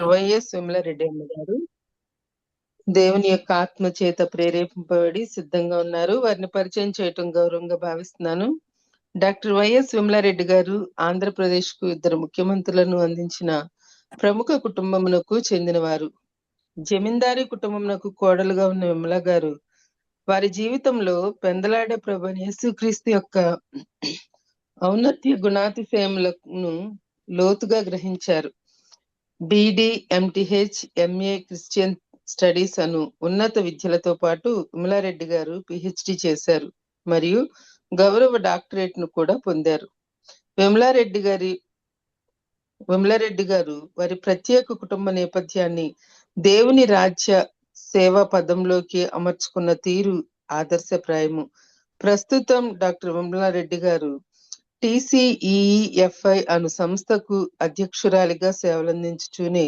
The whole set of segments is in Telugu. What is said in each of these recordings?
వైఎస్ విమలారెడ్డి అమ్మ గారు దేవుని యొక్క ఆత్మ చేత ప్రేరేపింపబడి సిద్ధంగా ఉన్నారు. వారిని పరిచయం చేయటం గౌరవంగా భావిస్తున్నాను. డాక్టర్ వైఎస్ విమలారెడ్డి గారు ఆంధ్రప్రదేశ్ కు 2 ముఖ్యమంత్రులను అందించిన ప్రముఖ కుటుంబమునకు చెందినవారు. జమీందారీ కుటుంబమునకు కోడలుగా ఉన్న విమల గారు వారి జీవితంలో పెందలాడే ప్రభువైన యేసుక్రీస్తు యొక్క ఔన్నత్య గుణాతిశయములను లోతుగా గ్రహించారు. BD, MTH, MA Christian studies అను ఉన్నత విద్యలతో పాటు విమలారెడ్డి గారు పిహెచ్డి చేశారు మరియు గౌరవ డాక్టరేట్ ను కూడా పొందారు. విమలారెడ్డి గారు వారి ప్రత్యేక కుటుంబ నేపథ్యాన్ని దేవుని రాజ్య సేవా పదంలోకి అమర్చుకున్న తీరు ఆదర్శప్రాయము. ప్రస్తుతం డాక్టర్ విమలారెడ్డి గారు TCEEFI అను సంస్థకు అధ్యక్షురాలిగా సేవలందించుతూనే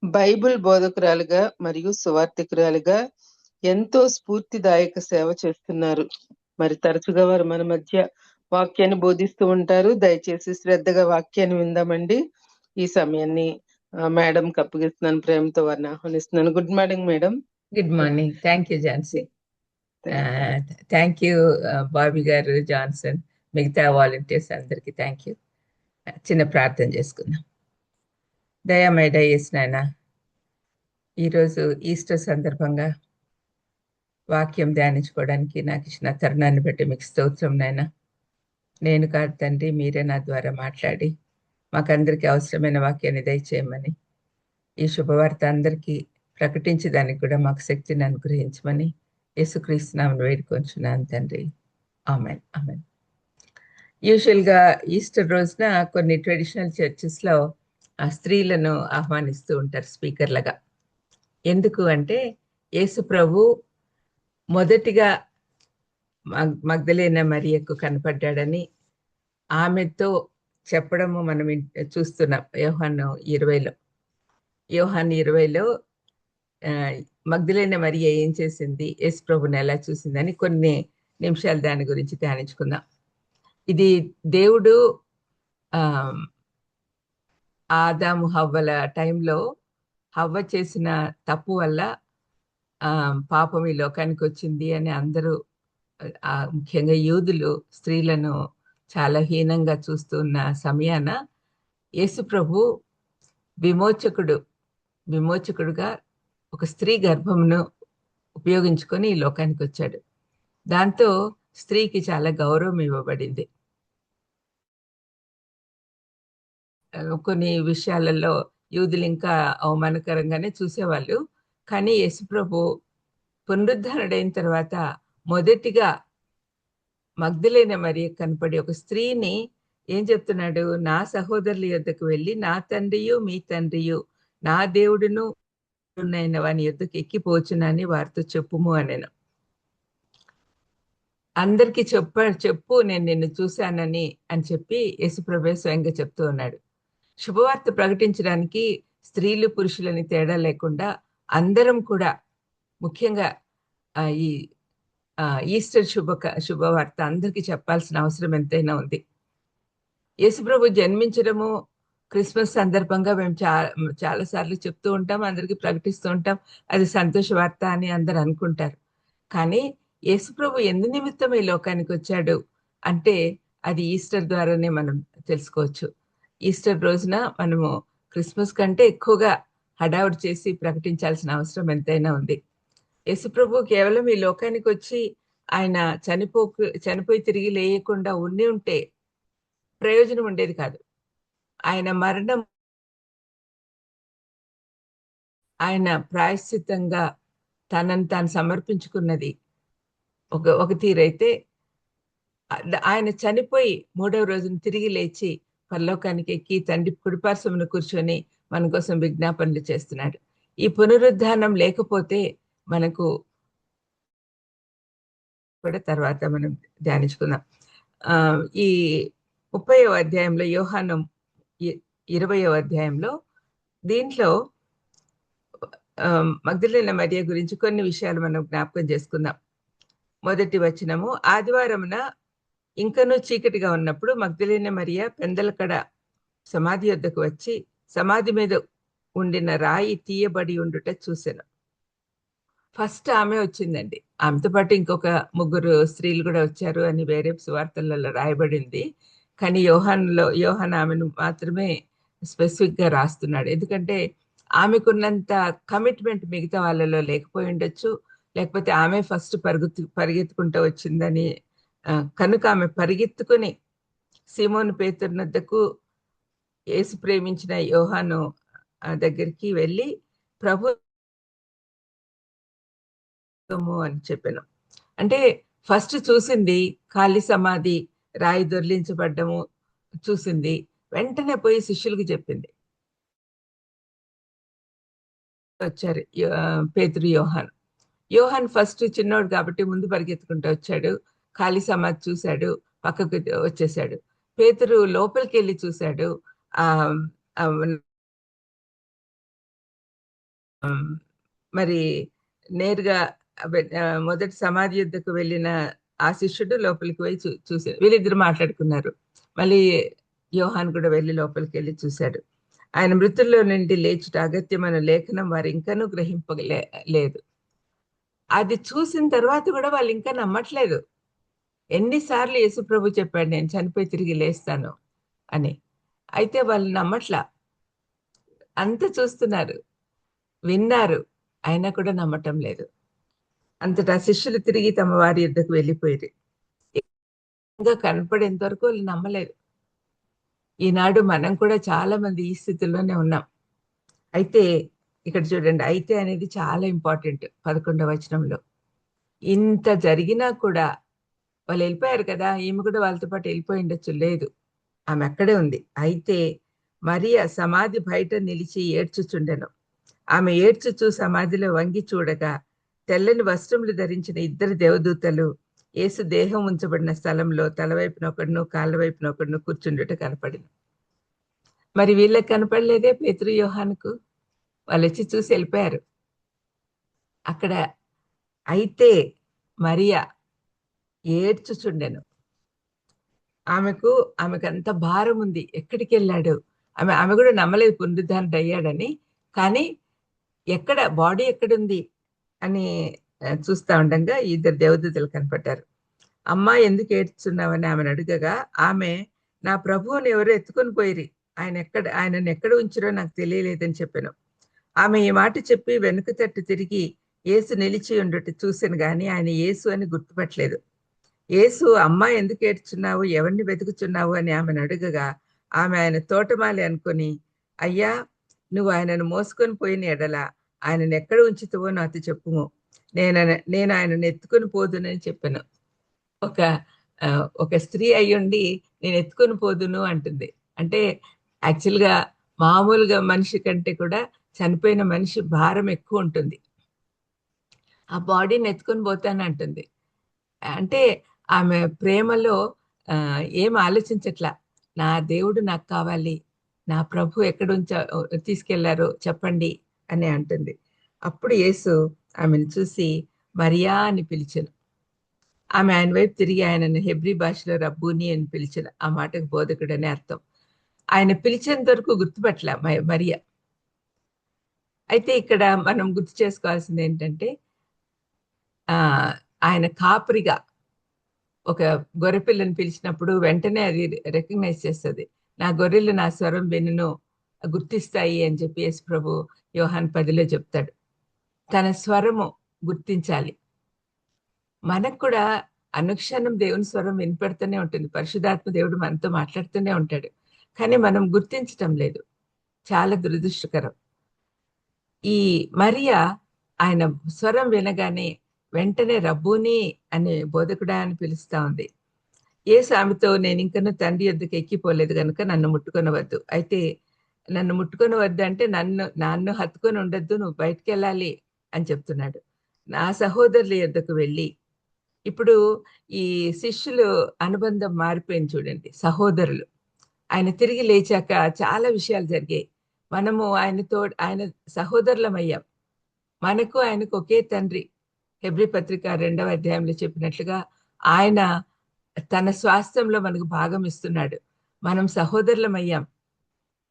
బైబిల్ బోధకురాలిగా మరియు సువార్థికురాలిగా ఎంతో స్ఫూర్తిదాయక సేవ చేస్తున్నారు. మరి తరచుగా వారు మన మధ్య వాక్యాన్ని బోధిస్తూ ఉంటారు. దయచేసి శ్రద్ధగా వాక్యాన్ని విందామండి. ఈ సమయాన్ని మేడంకి అప్పగిస్తున్నాను, ప్రేమతో వారిని ఆహ్వానిస్తున్నాను. Good morning madam. Good morning. Thank you Jhansi. Thank you Bobby గారు, జాన్సన్, మిగతా వాలంటీర్స్ అందరికీ థ్యాంక్ యూ. చిన్న ప్రార్థన చేసుకుందాం. దయామయ యేసు నాయన, ఈరోజు ఈస్టర్ సందర్భంగా వాక్యం ధ్యానించుకోవడానికి నాకు ఇచ్చిన తరుణాన్ని బట్టి మీకు స్తోత్రం నాయన. నేను కాదు తండ్రి, మీరే నా ద్వారా మాట్లాడి మాకందరికీ అవసరమైన వాక్యాన్ని దయచేయమని, ఈ శుభవార్త అందరికీ ప్రకటించడానికి కూడా మాకు శక్తిని అనుగ్రహించమని యేసుక్రీస్తు నామమున వేడుకొంచున్నాను తండ్రి. Amen, amen. యూజువల్గా ఈస్టర్ రోజున కొన్ని ట్రెడిషనల్ చర్చెస్లో ఆ స్త్రీలను ఆహ్వానిస్తూ ఉంటారు స్పీకర్లుగా. ఎందుకు అంటే యేసు ప్రభు మొదటిగా మగ్దలేన మరియకు కనపడ్డాడని ఆమెతో చెప్పడము మనం చూస్తున్నాం. యోహాను 20లో మగ్దలేన మరియ ఏం చేసింది, యేసు ప్రభుని ఎలా చూసిందని కొన్ని నిమిషాలు దాని గురించి ధ్యానించుకుందాం. ఇది దేవుడు ఆదాము హవ్వల టైంలో హవ్వ చేసిన తప్పు వల్ల పాపం ఈ లోకానికి వచ్చింది అని అందరూ, ముఖ్యంగా యూదులు, స్త్రీలను చాలా హీనంగా చూస్తున్న సమయాన యేసు ప్రభు విమోచకుడుగా ఒక స్త్రీ గర్భమును ఉపయోగించుకొని ఈ లోకానికి వచ్చాడు. దాంతో స్త్రీకి చాలా గౌరవం ఇవ్వబడింది. కొన్ని విషయాలలో యూదులు ఇంకా అవమానకరంగానే చూసేవాళ్ళు. కానీ యేసుప్రభు పునరుద్ధరణైన తర్వాత మొదటిగా మగ్దలేన మరియ కనపడి ఒక స్త్రీని ఏం చెప్తున్నాడు, నా సహోదరుల యొద్దకు వెళ్ళి నా తండ్రియు మీ తండ్రియు నా దేవుడును వాని యొద్దకు ఎక్కిపోచునని వారితో చెప్పుము అనెను. అందరికీ చెప్పు నేను నిన్ను చూశానని అని చెప్పి యేసుప్రభు స్వయంగా చెప్తూ ఉన్నాడు. శుభవార్త ప్రకటించడానికి స్త్రీలు పురుషులని తేడా లేకుండా అందరం కూడా, ముఖ్యంగా ఈ ఈస్టర్ శుభవార్త అందరికీ చెప్పాల్సిన అవసరం ఎంతైనా ఉంది. యేసుప్రభు జన్మించడము క్రిస్మస్ సందర్భంగా మేము చాలా సార్లు చెప్తూ ఉంటాం, అందరికీ ప్రకటిస్తూ ఉంటాం. అది సంతోష వార్త అని అందరు అనుకుంటారు. కానీ యేసుప్రభు ఎందు నిమిత్తం ఈ లోకానికి వచ్చాడు అంటే అది ఈస్టర్ ద్వారానే మనం తెలుసుకోవచ్చు. ఈస్టర్ రోజున మనము క్రిస్మస్ కంటే ఎక్కువగా హడావుడి చేసి ప్రకటించాల్సిన అవసరం ఎంతైనా ఉంది. యేసుప్రభు కేవలం ఈ లోకానికి వచ్చి ఆయన చనిపోయి తిరిగి లేయకుండా ఉంటే ప్రయోజనం ఉండేది కాదు. ఆయన మరణం, ఆయన ప్రాయశ్చిత్తంగా తనను తాను సమర్పించుకున్నది ఒక తీరైతే, ఆయన చనిపోయి 3వ రోజున తిరిగి లేచి పరలోకానికి ఎక్కి తండ్రి కుడిపార్శ్వమున కూర్చొని మన కోసం విజ్ఞాపనలు చేస్తున్నాడు. ఈ పునరుద్ధానం లేకపోతే మనకు కూడా తర్వాత మనం ధ్యానించుకుందాం. ఈ 30వ అధ్యాయంలో, యోహాను 20వ అధ్యాయంలో, దీంట్లో మగ్దలేన మరియ గురించి కొన్ని విషయాలు మనం జ్ఞాపకం చేసుకుందాం. మొదటి వచనము, ఆదివారమున ఇంకనూ చీకటిగా ఉన్నప్పుడు మగ్దలేన మరియ పెందలకడ సమాధి వద్దకు వచ్చి సమాధి మీద ఉండిన రాయి తీయబడి ఉండుట చూసెను. ఫస్ట్ ఆమె వచ్చిందండి. ఆమెతో పాటు ఇంకొక ముగ్గురు స్త్రీలు కూడా వచ్చారు అని వేరే సువార్తలలో రాయబడింది. కానీ యోహాన్ ఆమెను మాత్రమే స్పెసిఫిక్ గా రాస్తున్నాడు. ఎందుకంటే ఆమెకున్నంత కమిట్మెంట్ మిగతా వాళ్ళలో లేకపోయి ఉండొచ్చు. లేకపోతే ఆమె ఫస్ట్ పరిగెత్తుకుంటూ వచ్చిందని కనుక ఆమె పరిగెత్తుకుని సీమోను పేతురు వద్దకు యేసు ప్రేమించిన యోహాను దగ్గరికి వెళ్ళి ప్రభు అని చెప్పాను. అంటే ఫస్ట్ చూసింది ఖాళీ సమాధి, రాయి దొర్లించబడ్డము చూసింది. వెంటనే పోయి శిష్యులకు చెప్పింది. వచ్చారు పేతురు, యోహాన్ ఫస్ట్ చిన్నోడు కాబట్టి ముందు పరిగెత్తుకుంటూ వచ్చాడు. ఖాళీ సమాధి చూశాడు, పక్కకు వచ్చేసాడు. పేతురు లోపలికి వెళ్ళి చూశాడు. ఆ ఆ, మరి నేరుగా మొదటి సమాధి యుద్ధకు వెళ్ళిన ఆ శిష్యుడు లోపలికి పోయి చూశాడు. వీళ్ళిద్దరు మాట్లాడుకున్నారు. మళ్ళీ యోహాన్ కూడా వెళ్ళి లోపలికి వెళ్ళి చూశాడు. ఆయన మృతుల్లో నుండి లేచుట అగత్యమైన లేఖనం వారు ఇంకనూ గ్రహింపలేదు. అది చూసిన తర్వాత కూడా వాళ్ళు ఇంకా నమ్మట్లేదు. ఎన్నిసార్లు యేసుప్రభు చెప్పాడు నేను చనిపోయి తిరిగి లేస్తాను అని. అయితే వాళ్ళు నమ్మట్లా. అంత చూస్తున్నారు, విన్నారు, అయినా కూడా నమ్మటం లేదు. అంతటా శిష్యులు తిరిగి తమ వారి యుద్ధకు వెళ్ళిపోయారు. ఇంకా కనపడేంత వరకు వాళ్ళు నమ్మలేదు. ఈనాడు మనం కూడా చాలా మంది ఈ స్థితిలోనే ఉన్నాం. అయితే ఇక్కడ చూడండి, అయితే అనేది చాలా ఇంపార్టెంట్. 11వ వచనంలో ఇంత జరిగినా కూడా వాళ్ళు వెళ్ళిపోయారు కదా, ఈమె కూడా వాళ్ళతో పాటు వెళ్ళిపోయి ఉండొచ్చు. లేదు, ఆమె అక్కడే ఉంది. అయితే మరియ సమాధి బయట నిలిచి ఏడ్చుచుండెను. ఆమె ఏడ్చుచూ సమాధిలో వంగి చూడగా తెల్లని వస్త్రములు ధరించిన ఇద్దరు దేవదూతలు యేసు దేహం ఉంచబడిన స్థలంలో తలవైపున ఒకడును కాళ్ళ వైపున ఒకడును కూర్చుండుట కనపడింది. మరి వీళ్ళకి కనపడలేదే పేతురు, యోహానుకు. వాళ్ళు వచ్చి చూసి వెళ్ళిపోయారు. అక్కడ అయితే మరియా ఏడ్చుచుండెను. ఆమెకు అంత భారం ఉంది. ఎక్కడికి వెళ్ళాడు? ఆమె కూడా నమ్మలేదు పునరుద్ధానుడు అయ్యాడని. కానీ ఎక్కడ బాడీ ఎక్కడుంది అని చూస్తా ఉండగా ఇద్దరు దేవదూతలు కనపడ్డారు. అమ్మా ఎందుకు ఏడ్చున్నావని ఆమెను అడగగా ఆమె, నా ప్రభువుని ఎవరో ఎత్తుకొని పోయిరి, ఆయనను ఎక్కడ ఉంచిరో నాకు తెలియలేదని చెప్పాను. ఆమె ఈ మాట చెప్పి వెనుక తట్టు తిరిగి యేసు నిలిచి ఉండట చూశాను గాని ఆయన యేసు అని గుర్తుపట్టలేదు. యేసు, అమ్మా ఎందుకు ఏడ్చున్నావు, ఎవరిని వెతుకుచున్నావు అని ఆమెను అడగగా ఆమె ఆయన తోటమాలి అనుకొని, అయ్యా నువ్వు ఆయనను మోసుకొని పోయిన ఎడల ఆయనను ఎక్కడ ఉంచుతావో నాతో చెప్పుము, నేను ఆయనను ఎత్తుకొని పోదునని చెప్పాను. ఒక స్త్రీ అయ్యుండి నేను ఎత్తుకొని పోదును అంటుంది. అంటే యాక్చువల్గా మామూలుగా మనిషి కంటే కూడా చనిపోయిన మనిషి భారం ఎక్కువ ఉంటుంది. ఆ బాడీని ఎత్తుకొని పోతానంటుంది. అంటే ఆమె ప్రేమలో ఏం ఆలోచించట్లా. నా దేవుడు నాకు కావాలి, నా ప్రభు ఎక్కడ తీసుకెళ్లారో చెప్పండి అని అంటుంది. అప్పుడు యేసు ఆమెను చూసి మరియా అని పిలిచెను. ఆమె ఆయన వైపు తిరిగి ఆయనను హెబ్రీ భాషలో రబ్బూని అని పిలిచెను. ఆ మాటకు బోధకుడు అని అర్థం. ఆయన పిలిచేంత వరకు గుర్తుపట్ల మరియా. అయితే ఇక్కడ మనం గుర్తు చేసుకోవాల్సింది ఏంటంటే, ఆయన కాపరిగా ఒక గొర్రెపిల్లని పిలిచినప్పుడు వెంటనే అది రికగ్నైజ్ చేస్తుంది. నా గొర్రెలు నా స్వరం వినును, గుర్తిస్తాయి అని చెప్పి యేసు ప్రభు యోహాను 10లో చెప్తాడు. తన స్వరము గుర్తించాలి. మనకు కూడా అనుక్షణం దేవుని స్వరం వినిపెడుతూనే ఉంటుంది. పరిశుద్ధాత్మ దేవుడు మనతో మాట్లాడుతూనే ఉంటాడు. కానీ మనం గుర్తించటం లేదు. చాలా దురదృష్టకరం. ఈ మరియా ఆయన స్వరం వినగానే వెంటనే రబ్బూని అనే బోధకుడా అని పిలుస్తా ఉంది. యేసు ఆమెతో, నేను ఇంకనూ తండ్రి యొద్దకు ఎక్కిపోలేదు కనుక నన్ను ముట్టుకొనవద్దు. అయితే నన్ను ముట్టుకొనవద్దు అంటే నన్ను హత్తుకొని ఉండొద్దు, నువ్వు బయటికి వెళ్ళాలి అని చెప్తున్నాడు. నా సహోదరుల యొద్దకు వెళ్ళి, ఇప్పుడు ఈ శిష్యులు అనుబంధం మారిపోయింది చూడండి. సహోదరులు, ఆయన తిరిగి లేచాక చాలా విషయాలు జరిగాయి. మనము ఆయన సహోదరులమయ్యాం. మనకు ఆయనకు ఒకే తండ్రి. హెబ్రీ పత్రిక 2వ అధ్యాయంలో చెప్పినట్లుగా ఆయన తన స్వాస్థ్యంలో మనకు భాగం ఇస్తున్నాడు. మనం సహోదరులమయ్యాం.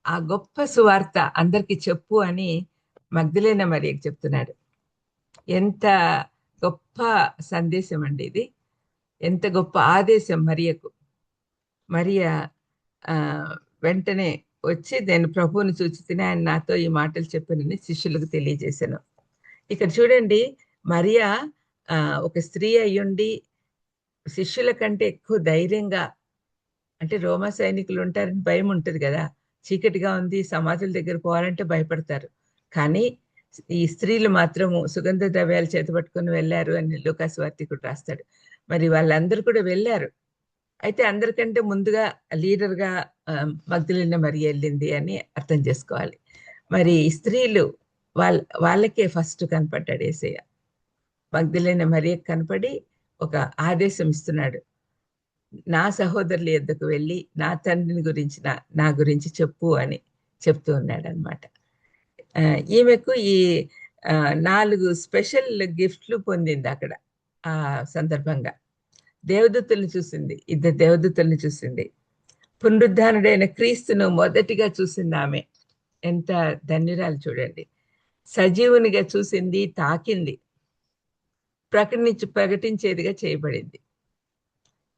ఆ గొప్ప సువార్త అందరికి చెప్పు అని మగ్దలేన మరియకి చెప్తున్నాడు. ఎంత గొప్ప సందేశం అండి ఇది, ఎంత గొప్ప ఆదేశం మరియకు. మరియ ఆ, వెంటనే వచ్చి నేను ప్రభువుని చూచి తిని ఆయన నాతో ఈ మాటలు చెప్పానని శిష్యులకు తెలియజేశాను. ఇక్కడ చూడండి, మరియా ఆ, ఒక స్త్రీ అయ్యుండి శిష్యుల కంటే ఎక్కువ ధైర్యంగా, అంటే రోమా సైనికులు ఉంటారని భయం ఉంటుంది కదా, చీకటిగా ఉంది సమాధుల దగ్గర పోవాలంటే భయపడతారు. కానీ ఈ స్త్రీలు మాత్రము సుగంధ ద్రవ్యాలు చేతపట్టుకొని వెళ్ళారు అని లూకాసు వార్తికుడు రాస్తాడు. మరి వాళ్ళందరూ కూడా వెళ్ళారు. అయితే అందరికంటే ముందుగా లీడర్గా మగ్దలేన మరి వెళ్ళింది అని అర్థం చేసుకోవాలి. మరి ఈ స్త్రీలు వాళ్ళకే ఫస్ట్ కనపడ్డాడు యేసయ్య. మగ్దలేన మరియకు కనపడి ఒక ఆదేశం ఇస్తున్నాడు, నా సహోదరుల యొద్దకు వెళ్ళి నా తండ్రిని గురించి నా గురించి చెప్పు అని చెప్తూ ఉన్నాడు అనమాట. ఈమెకు ఈ 4 స్పెషల్ గిఫ్ట్లు పొందింది అక్కడ. ఆ సందర్భంగా దేవదూతల్ని చూసింది, 2 దేవదూతల్ని చూసింది. పునరుద్ధానుడైన క్రీస్తును మొదటిగా చూసింది ఆమె. ఎంత ధన్యురాలు చూడండి. సజీవునిగా చూసింది, తాకింది, ప్రకటించేదిగా చేయబడింది.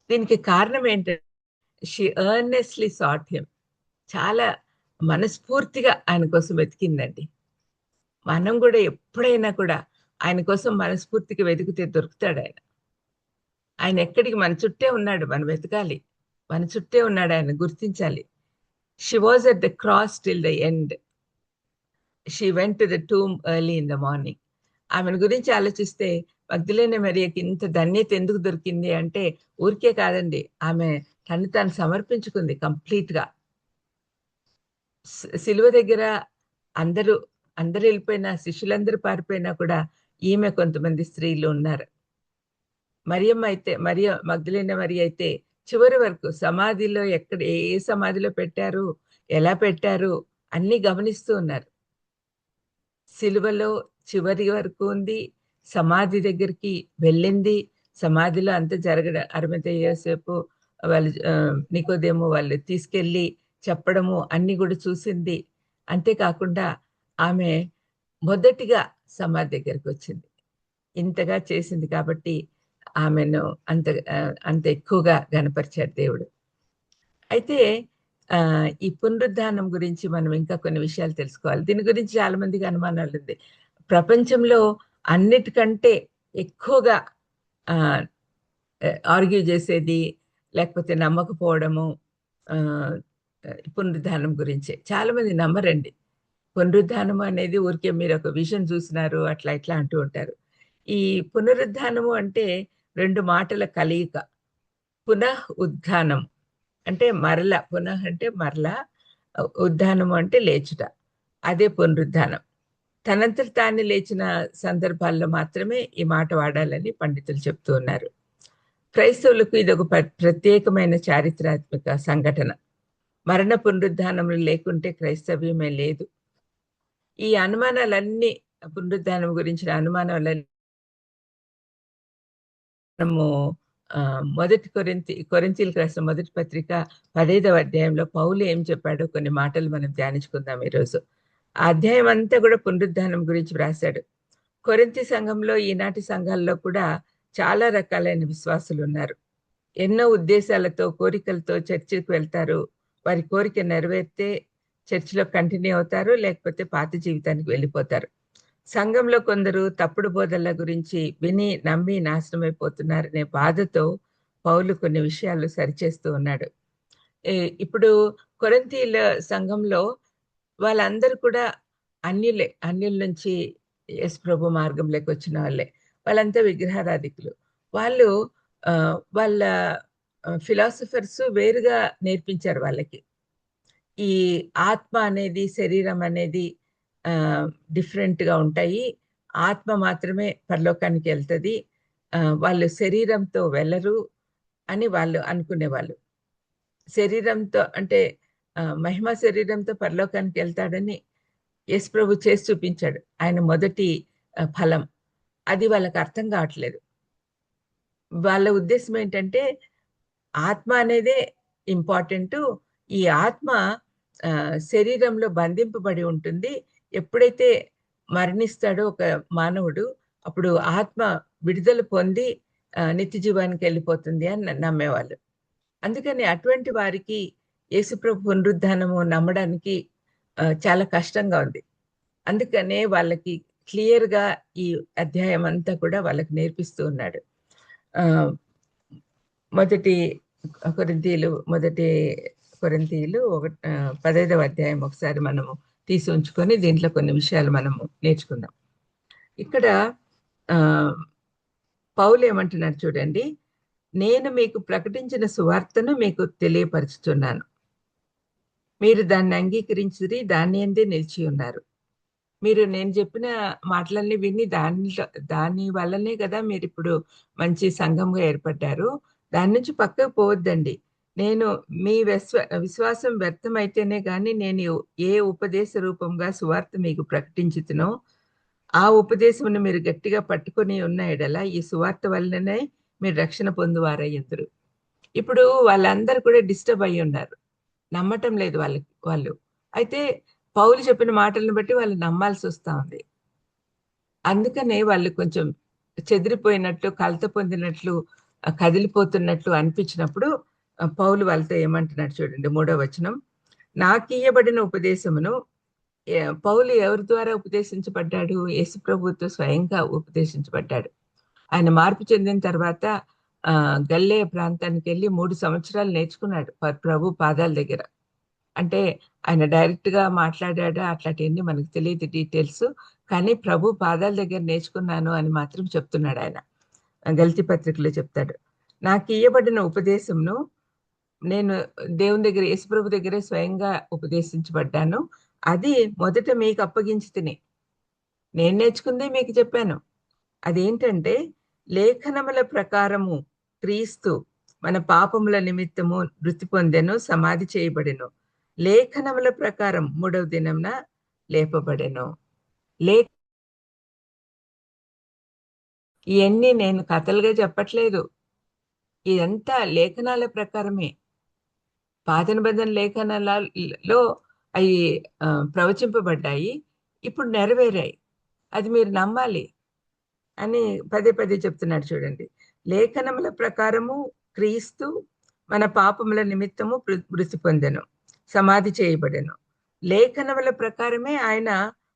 దీనికి కారణం ఏంటంటే షీ ఎర్నెస్ట్లీ సాట్ హిమ్. చాలా మనస్ఫూర్తిగా ఆయన కోసం వెతికిందండి. మనం కూడా ఎప్పుడైనా కూడా ఆయన కోసం మనస్ఫూర్తిగా వెతికితే దొరుకుతాడు ఆయన. ఆయన ఎక్కడికి మన చుట్టే ఉన్నాడు, మనం వెతకాలి. మన చుట్టే ఉన్నాడు, ఆయన గుర్తించాలి. She was at the cross till the end. She went to the tomb early in the morning. ఆమెను గురించి ఆలోచిస్తే మగ్దలేన మరియకి ఇంత ధన్యత ఎందుకు దొరికింది అంటే ఊరికే కాదండి, ఆమె తను తాను సమర్పించుకుంది కంప్లీట్ గా. సిలువ దగ్గర అందరూ వెళ్ళిపోయినా, శిష్యులందరూ పారిపోయినా కూడా ఈమె కొంతమంది స్త్రీలు ఉన్నారు. మగ్దలేన మరియ అయితే చివరి వరకు సమాధిలో ఎక్కడ ఏ సమాధిలో పెట్టారు, ఎలా పెట్టారు అన్ని గమనిస్తూ ఉన్నారు. సిలువలో చివరి వరకు ఉంది, సమాధి దగ్గరికి వెళ్ళింది. సమాధిలో అంత జరగడం, అరిమతయ్య, యోసేపు వాళ్ళు, నికోదేము వాళ్ళు తీసుకెళ్ళి చెప్పడము అన్ని కూడా చూసింది. అంతేకాకుండా ఆమె మొదటిగా సమాధి దగ్గరికి వచ్చింది. ఇంతగా చేసింది కాబట్టి ఆమెను అంత ఎక్కువగా గనపరిచాడు దేవుడు. అయితే ఈ పునరుద్ధానం గురించి మనం ఇంకా కొన్ని విషయాలు తెలుసుకోవాలి. దీని గురించి చాలా మందికి అనుమానాలు ఉంది. ప్రపంచంలో అన్నిటికంటే ఎక్కువగా ఆర్గ్యూ చేసేది, లేకపోతే నమ్మకపోవడము పునరుద్ధానం గురించే. చాలా మంది నమ్మరండి. పునరుద్ధానము అనేది ఊరికే మీరు ఒక విజన్ చూసినారు అట్లా ఇట్లా అంటూ ఉంటారు. ఈ పునరుద్ధానము అంటే 2 మాటల కలయిక. పునః ఉద్ధానం అంటే మరల, పునః అంటే మరల, ఉద్ధానము అంటే లేచుట. అదే పునరుద్ధానం. తనంతట తాను లేచిన సందర్భాల్లో మాత్రమే ఈ మాట వాడాలని పండితులు చెప్తూ ఉన్నారు. క్రైస్తవులకు ఇది ఒక ప్రత్యేకమైన చారిత్రాత్మక సంఘటన. మరణ పునరుద్ధానములు లేకుంటే క్రైస్తవ్యమే లేదు. ఈ అనుమానాలన్నీ, పునరుద్ధానం గురించిన అనుమానాలన్నీ మనము మొదటి కొరింథీయులకు రాసిన మొదటి పత్రిక 15వ అధ్యాయంలో పౌలు ఏం చెప్పాడో కొన్ని మాటలు మనం ధ్యానించుకుందాం ఈరోజు. ఆ అధ్యాయం అంతా కూడా పునరుద్ధానం గురించి వ్రాశాడు. కొరింథీ సంఘంలో, ఈనాటి సంఘాల్లో కూడా చాలా రకాలైన విశ్వాసులు ఉన్నారు. ఎన్నో ఉద్దేశాలతో, కోరికలతో చర్చికి వెళ్తారు. వారి కోరిక నెరవేరితే చర్చిలో కంటిన్యూ అవుతారు, లేకపోతే పాత జీవితానికి వెళ్ళిపోతారు. సంఘంలో కొందరు తప్పుడు బోధల గురించి విని నమ్మి నాశనమైపోతున్నారనే బాధతో పౌలు కొన్ని విషయాలు సరిచేస్తూ ఉన్నాడు. ఇప్పుడు కొరింథీయుల సంఘంలో వాళ్ళందరూ కూడా అన్యుల నుంచి యేసు ప్రభు మార్గంలోకి వచ్చిన వాళ్ళే. వాళ్ళంతా విగ్రహారాధికులు. వాళ్ళు వాళ్ళ ఫిలాసఫర్స్ వేరుగా నేర్పించారు వాళ్ళకి. ఈ ఆత్మ అనేది, శరీరం అనేది డిఫరెంట్గా ఉంటాయి. ఆత్మ మాత్రమే పరలోకానికి వెళ్తుంది, వాళ్ళు శరీరంతో వెళ్ళరు అని వాళ్ళు అనుకునేవాళ్ళు. శరీరంతో అంటే మహిమ శరీరంతో పరలోకానికి వెళ్తాడని యేసు ప్రభు చేసి చూపించాడు, ఆయన మొదటి ఫలం. అది వాళ్ళకి అర్థం కావట్లేదు. వాళ్ళ ఉద్దేశం ఏంటంటే ఆత్మ అనేదే ఇంపార్టెంట్. ఈ ఆత్మ శరీరంలో బంధింపబడి ఉంటుంది. ఎప్పుడైతే మరణిస్తాడో ఒక మానవుడు, అప్పుడు ఆత్మ విడుదల పొంది నిత్య జీవానికి వెళ్ళిపోతుంది అని నమ్మేవాళ్ళు. అందుకని అటువంటి వారికి యేసుప్రభు పునరుద్ధానము నమ్మడానికి చాలా కష్టంగా ఉంది. అందుకనే వాళ్ళకి క్లియర్‌గా ఈ అధ్యాయం అంతా కూడా వాళ్ళకి నేర్పిస్తూ ఉన్నాడు. మొదటి కొరింథీయులు 15వ అధ్యాయం ఒకసారి మనము తీసి ఉంచుకొని దీంట్లో కొన్ని విషయాలు మనము నేర్చుకుందాం. ఇక్కడ పౌలు ఏమంటున్నాడు చూడండి, నేను మీకు ప్రకటించిన సువార్తను మీకు తెలియపరుచుతున్నాను. మీరు దాన్ని అంగీకరించిరి, దాని యందే నిలిచి ఉన్నారు. మీరు నేను చెప్పిన మాటలన్నీ విని దాని వల్లనే కదా మీరు ఇప్పుడు మంచి సంఘంగా ఏర్పడ్డారు. దాని నుంచి పక్కకు పోవద్దండి. నేను మీ విశ్వాసం వ్యర్థమైతేనే గాని నేను ఏ ఉపదేశ రూపంగా సువార్త మీకు ప్రకటించుతునో ఆ ఉపదేశమును మీరు గట్టిగా పట్టుకొని ఉన్న ఎడల ఈ సువార్త వల్లనే మీరు రక్షణ పొందువారయ్యుందురు. ఇప్పుడు వాళ్ళందరూ కూడా డిస్టర్బ్ అయ్యి ఉన్నారు, నమ్మటం లేదు వాళ్ళు. అయితే పౌలు చెప్పిన మాటలను బట్టి వాళ్ళు నమ్మాల్సి వస్తా ఉంది. అందుకనే వాళ్ళు కొంచెం చెదిరిపోయినట్లు, కలత పొందినట్లు, కదిలిపోతున్నట్లు అనిపించినప్పుడు పౌలు వాళ్ళతో ఏమంటున్నాడు చూడండి, 3వ వచనం. నాకియ్యబడిన ఉపదేశమును పౌలు ఎవరి ద్వారా ఉపదేశించబడ్డాడు? యేసు ప్రభువుతో స్వయంగా ఉపదేశించబడ్డాడు. ఆయన మార్పు చెందిన తర్వాత గల్లేయ ప్రాంతానికి వెళ్ళి 3 సంవత్సరాలు నేర్చుకున్నాడు ప్రభు పాదాల దగ్గర. అంటే ఆయన డైరెక్ట్ గా మాట్లాడాడా అట్లాంటివన్నీ మనకు తెలియదు డీటెయిల్స్, కానీ ప్రభు పాదాల దగ్గర నేర్చుకున్నాను అని మాత్రం చెప్తున్నాడు ఆయన. గల్తీ పత్రికలో చెప్తాడు, నాకు ఇయ్యబడిన ఉపదేశంను నేను దేవుని దగ్గర యేసుప్రభు దగ్గరే స్వయంగా ఉపదేశించబడ్డాను. అది మొదట మీకు అప్పగించి తిని నేను నేర్చుకుందే మీకు చెప్పాను. అదేంటంటే లేఖనముల ప్రకారము క్రీస్తు మన పాపముల నిమిత్తము మృతి పొందెను, సమాధి చేయబడెను. లేఖనముల ప్రకారం 3వ దినంన లేపబడెను. ఇవన్నీ నేను కథలుగా చెప్పట్లేదు, ఇదంతా లేఖనాల ప్రకారమే. పాత నిబంధన లేఖనాలలో అవి ప్రవచింపబడ్డాయి, ఇప్పుడు నెరవేరాయి. అది మీరు నమ్మాలి అని పదే పదే చెప్తున్నాడు చూడండి. లేఖనముల ప్రకారము క్రీస్తు మన పాపముల నిమిత్తము మృతి పొందెను, సమాధి చేయబడెను. లేఖనముల ప్రకారమే ఆయన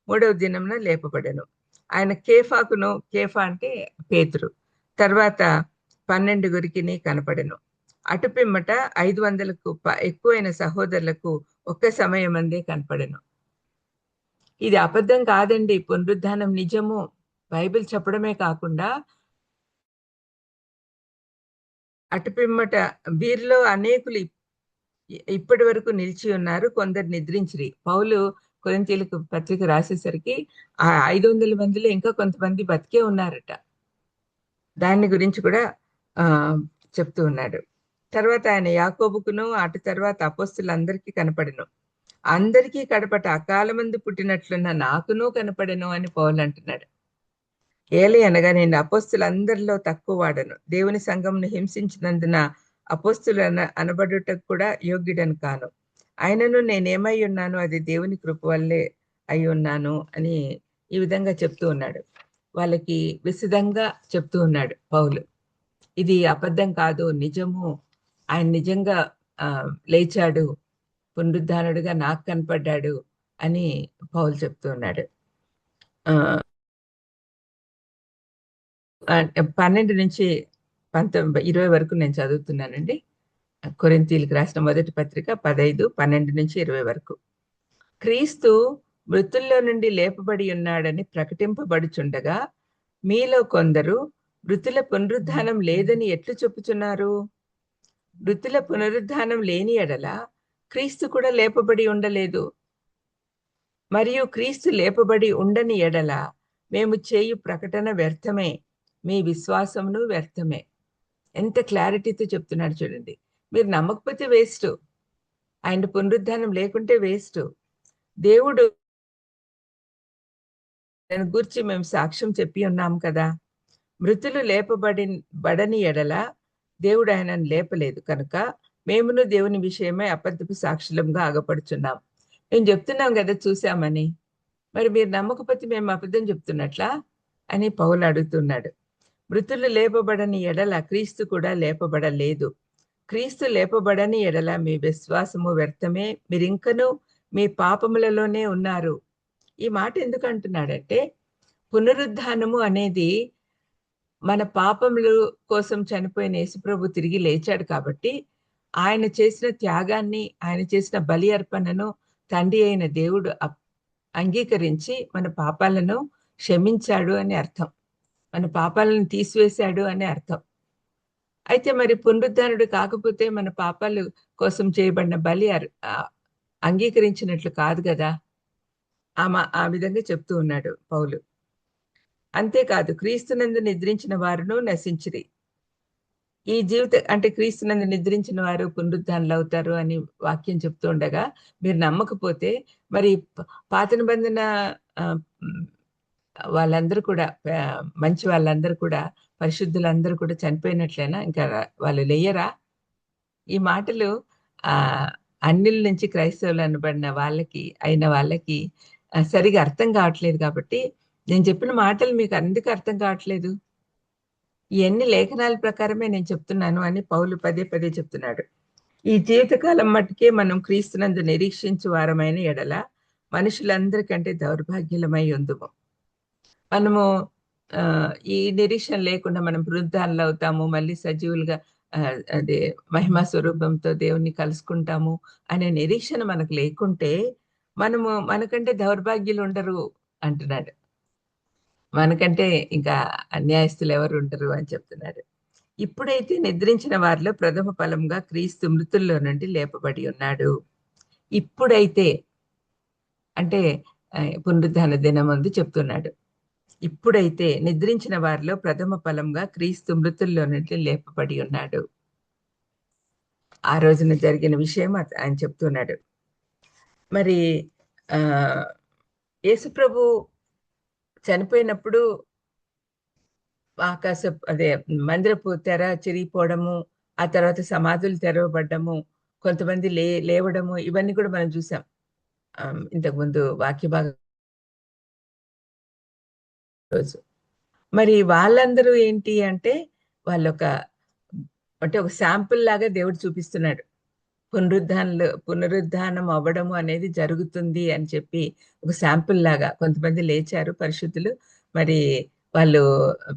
3వ దినంన లేపబడెను. ఆయన కేఫా అంటే పేతురు, తర్వాత 12 కనపడెను. అటు పిమ్మట 500కు ఎక్కువైన సహోదరులకు ఒక్క సమయం అందే కనపడెను. ఇది అబద్ధం కాదండి, పునరుద్ధానం నిజము. బైబిల్ చెప్పడమే కాకుండా అటు పిమ్మట వీరిలో అనేకులు ఇప్పటి వరకు నిలిచి ఉన్నారు, కొందరు నిద్రించిరి. పౌలు కొరింథీయులకు పత్రిక రాసేసరికి ఆ 500 మందిలో ఇంకా కొంతమంది బతికే ఉన్నారట. దాని గురించి కూడా చెప్తూ ఉన్నాడు. తర్వాత ఆయన యాకోబుకును అటు తర్వాత అపోస్తులందరికీ కనపడెను. అందరికీ కడపట అకాలమందు పుట్టినట్లున్న నాకును కనపడెను అని పౌలు అంటున్నాడు. ఏలి అనగా నేను అపోస్తులందరిలో తక్కువ వాడను, దేవుని సంఘంను హింసించినందున అపోస్తులు అనబడుటకు కూడా యోగ్యుడను కాను. ఆయనను నేనేమై ఉన్నాను అది దేవుని కృప వల్లే అయి ఉన్నాను అని ఈ విధంగా చెప్తూ ఉన్నాడు. వాళ్ళకి విశదంగా చెప్తూ ఉన్నాడు పౌలు. ఇది అబద్ధం కాదు, నిజము. ఆయన నిజంగా లేచాడు, పునరుద్ధానుడుగా నాకు కనపడ్డాడు అని పౌలు చెప్తూ ఉన్నాడు. 12 నుంచి 20 వరకు నేను చదువుతున్నానండి. కొరింథీయులకు రాసిన మొదటి పత్రిక 15, 12 నుంచి 20 వరకు. క్రీస్తు మృతుల్లో నుండి లేపబడి ఉన్నాడని ప్రకటింపబడుచుండగా మీలో కొందరు మృతుల పునరుద్ధానం లేదని ఎట్లు చెప్పుచున్నారు? మృతుల పునరుద్ధానం లేని ఎడల క్రీస్తు కూడా లేపబడి ఉండలేదు. మరియు క్రీస్తు లేపబడి ఉండని ఎడల మేము చేయు ప్రకటన వ్యర్థమే, మీ విశ్వాసమును వ్యర్థమే. ఎంత క్లారిటీతో చెప్తున్నాడు చూడండి. మీరు నమ్మకపోతే వేస్ట్, ఆయన పునరుద్ధానం లేకుంటే వేస్ట్. దేవుడు దాని గురించి మేము సాక్ష్యం చెప్పి ఉన్నాం కదా. మృతులు బడని ఎడల దేవుడు ఆయనను లేపలేదు కనుక మేమును దేవుని విషయమై అబద్ధపు సాక్షులంగా ఆగపడుచున్నాం. మేము చెప్తున్నాం కదా చూసామని, మరి మీరు నమ్మకపోతే మేము అబద్ధం చెప్తున్నట్లా అని పౌలు అడుగుతున్నాడు. మృతులు లేపబడని ఎడల క్రీస్తు కూడా లేపబడలేదు. క్రీస్తు లేపబడని ఎడల మీ విశ్వాసము వ్యర్థమే, మీరింకనూ మీ పాపములలోనే ఉన్నారు. ఈ మాట ఎందుకు అంటున్నాడంటే, పునరుద్ధానము అనేది మన పాపముల కోసం చనిపోయిన యేసుప్రభు తిరిగి లేచాడు కాబట్టి, ఆయన చేసిన త్యాగాన్ని, ఆయన చేసిన బలి అర్పణను తండ్రి అయిన దేవుడు అంగీకరించి మన పాపాలను క్షమించాడు అని అర్థం. మన పాపాలను తీసివేశాడు అని అర్థం. అయితే మరి పునరుద్ధానుడు కాకపోతే మన పాపాలు కోసం చేయబడిన బలి అంగీకరించినట్లు కాదు కదా. ఆ విధంగా చెప్తూ ఉన్నాడు పౌలు. అంతేకాదు, క్రీస్తునందు నిద్రించిన వారును నశించిరి. ఈ అంటే క్రీస్తునందు నిద్రించిన వారు పునరుద్ధానులు అవుతారు అని వాక్యం చెప్తూ ఉండగా, మీరు నమ్మకపోతే మరి పాత నిబంధన వాళ్ళందరూ కూడా, మంచి వాళ్ళందరూ కూడా, పరిశుద్ధులందరూ కూడా చనిపోయినట్లేనా? ఇంకా వాళ్ళు లేయరా? ఈ మాటలు అన్నిల నుంచి క్రైస్తవులు అనబడిన అయిన వాళ్ళకి సరిగా అర్థం కావట్లేదు. కాబట్టి నేను చెప్పిన మాటలు మీకు ఎందుకు అర్థం కావట్లేదు? ఇవన్నీ లేఖనాల ప్రకారమే నేను చెప్తున్నాను అని పౌలు పదే పదే చెప్తున్నాడు. ఈ జీవితకాలం మట్టుకే మనం క్రీస్తునందు నిరీక్షించు వారమైన ఎడల మనుషులందరికంటే దౌర్భాగ్యులమై ఉందుము. మనము ఈ నిరీక్షణ లేకుండా మనం వృద్ధాలు అవుతాము, మళ్ళీ సజీవులుగా అదే మహిమా స్వరూపంతో దేవుణ్ణి కలుసుకుంటాము అనే నిరీక్షణ మనకు లేకుంటే మనకంటే దౌర్భాగ్యులు ఉండరు అంటున్నాడు. మనకంటే ఇంకా అన్యాయస్తులు ఎవరు ఉండరు అని చెప్తున్నాడు. ఇప్పుడైతే నిద్రించిన వారిలో ప్రథమ ఫలంగా క్రీస్తు మృతుల్లో నుండి లేపబడి ఉన్నాడు. ఇప్పుడైతే అంటే పునరుద్ధాన దినం ముందు చెప్తున్నాడు. ఇప్పుడైతే నిద్రించిన వారిలో ప్రథమ ఫలంగా క్రీస్తు మృతుల్లో నుండి లేపబడి ఉన్నాడు. ఆ రోజున జరిగిన విషయం ఆయన చెప్తున్నాడు. మరి యేసుప్రభు చనిపోయినప్పుడు మందిరపు తెర చిరిగిపోవడము, ఆ తర్వాత సమాధులు తెరవబడ్డము, కొంతమంది లేవడము, ఇవన్నీ కూడా మనం చూసాం ఇంతకుముందు వాక్య భాగం రోజు. మరి వాళ్ళందరూ ఏంటి అంటే ఒక శాంపుల్ లాగా దేవుడు చూపిస్తున్నాడు. పునరుద్ధానం అవ్వడము అనేది జరుగుతుంది అని చెప్పి ఒక శాంపుల్ లాగా కొంతమంది లేచారు పరిశుద్ధులు, మరి వాళ్ళు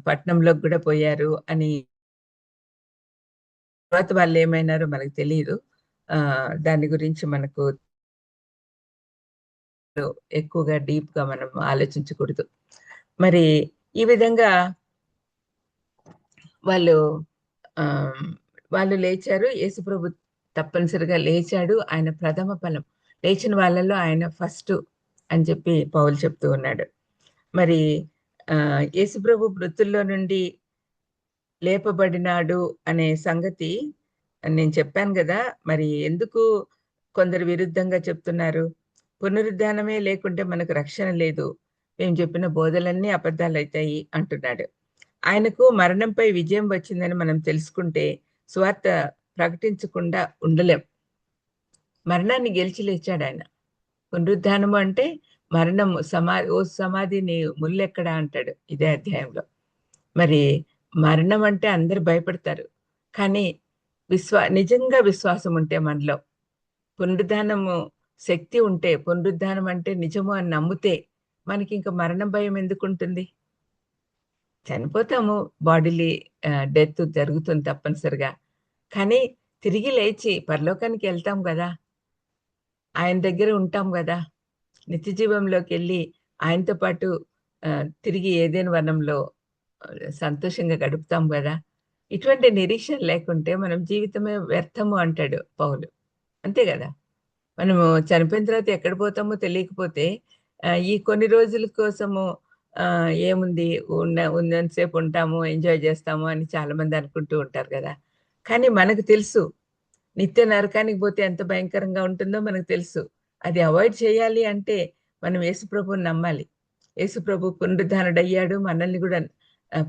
పట్టణంలోకి కూడా పోయారు అని. తర్వాత వాళ్ళు ఏమైనారో మనకు తెలియదు. దాని గురించి మనకు ఎక్కువగా డీప్ గా మనం ఆలోచించకూడదు. మరి ఈ విధంగా వాళ్ళు లేచారు. యేసుప్రభు తప్పనిసరిగా లేచాడు. ఆయన ప్రథమ ఫలం, లేచిన వాళ్ళలో ఆయన ఫస్ట్ అని చెప్పి పౌలు చెప్తూ ఉన్నాడు. మరి యేసుప్రభు మృతుల్లో నుండి లేపబడినాడు అనే సంగతి నేను చెప్పాను కదా. మరి ఎందుకు కొందరు విరుద్ధంగా చెప్తున్నారు? పునరుద్ధానమే లేకుంటే మనకు రక్షణ లేదు, మేము చెప్పిన బోధలన్నీ అబద్ధాలు అవుతాయి అంటున్నాడు. ఆయనకు మరణంపై విజయం వచ్చిందని మనం తెలుసుకుంటే స్వార్థ ప్రకటించకుండా ఉండలేం. మరణాన్ని గెలిచి లేచాడు ఆయన. పునరుద్ధానము అంటే మరణము సమాధిని ముల్లెక్కడా అంటాడు ఇదే అధ్యాయంలో. మరి మరణం అంటే అందరు భయపడతారు, కానీ నిజంగా విశ్వాసం ఉంటే మనలో, పునరుద్ధానము శక్తి ఉంటే, పునరుద్ధానం అంటే నిజము అని నమ్మితే మనకి ఇంకా మరణం భయం ఎందుకు ఉంటుంది? చనిపోతాము, బాడీలీ డెత్ జరుగుతుంది తప్పనిసరిగా, కానీ తిరిగి లేచి పరలోకానికి వెళ్తాం కదా, ఆయన దగ్గర ఉంటాం కదా, నిత్య జీవంలోకి వెళ్ళి ఆయనతో పాటు తిరిగి ఏదైనా వనంలో సంతోషంగా గడుపుతాం కదా. ఇటువంటి నిరీక్షణ లేకుంటే మనం జీవితమే వ్యర్థము అంటాడు పౌలు. అంతే కదా. మనము చనిపోయిన తర్వాత ఎక్కడ పోతామో తెలియకపోతే ఈ కొన్ని రోజుల కోసము ఏముంది, ఉన్నంతసేపు ఉంటాము, ఎంజాయ్ చేస్తాము అని చాలా మంది అనుకుంటూ ఉంటారు కదా. కానీ మనకు తెలుసు నిత్య నరకానికి పోతే ఎంత భయంకరంగా ఉంటుందో మనకు తెలుసు. అది అవాయిడ్ చేయాలి అంటే మనం యేసుప్రభుని నమ్మాలి. యేసుప్రభు పునరుద్ధానుడయ్యాడు, మనల్ని కూడా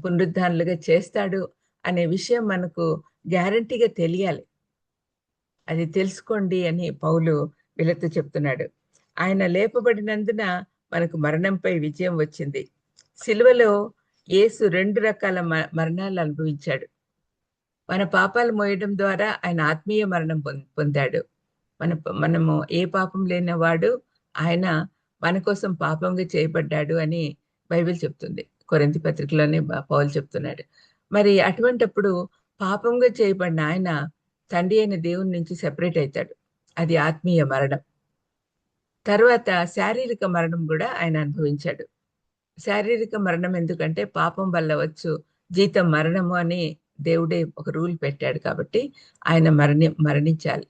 పునరుద్ధానులుగా చేస్తాడు అనే విషయం మనకు గ్యారంటీగా తెలియాలి. అది తెలుసుకోండి అని పౌలు వీళ్ళతో చెప్తున్నాడు. ఆయన లేపబడినందున మనకు మరణంపై విజయం వచ్చింది. సిలువలో యేసు 2 రకాల మరణాలు అనుభవించాడు. మన పాపాలు మోయడం ద్వారా ఆయన ఆత్మీయ మరణం పొందాడు. మనము ఏ పాపం లేనివాడు ఆయన మన కోసం పాపంగా చేయబడ్డాడు అని బైబిల్ చెప్తుంది. కొరింథీ పత్రికలోనే పౌలు చెప్తున్నాడు. మరి అటువంటప్పుడు పాపంగా చేయబడిన ఆయన తండ్రి అయిన దేవుని నుంచి సెపరేట్ అవుతాడు. అది ఆత్మీయ మరణం. తర్వాత శారీరక మరణం కూడా ఆయన అనుభవించాడు. శారీరక మరణం ఎందుకంటే పాపం వల్ల వచ్చు జీతం మరణము అని దేవుడే ఒక రూల్ పెట్టాడు. కాబట్టి ఆయన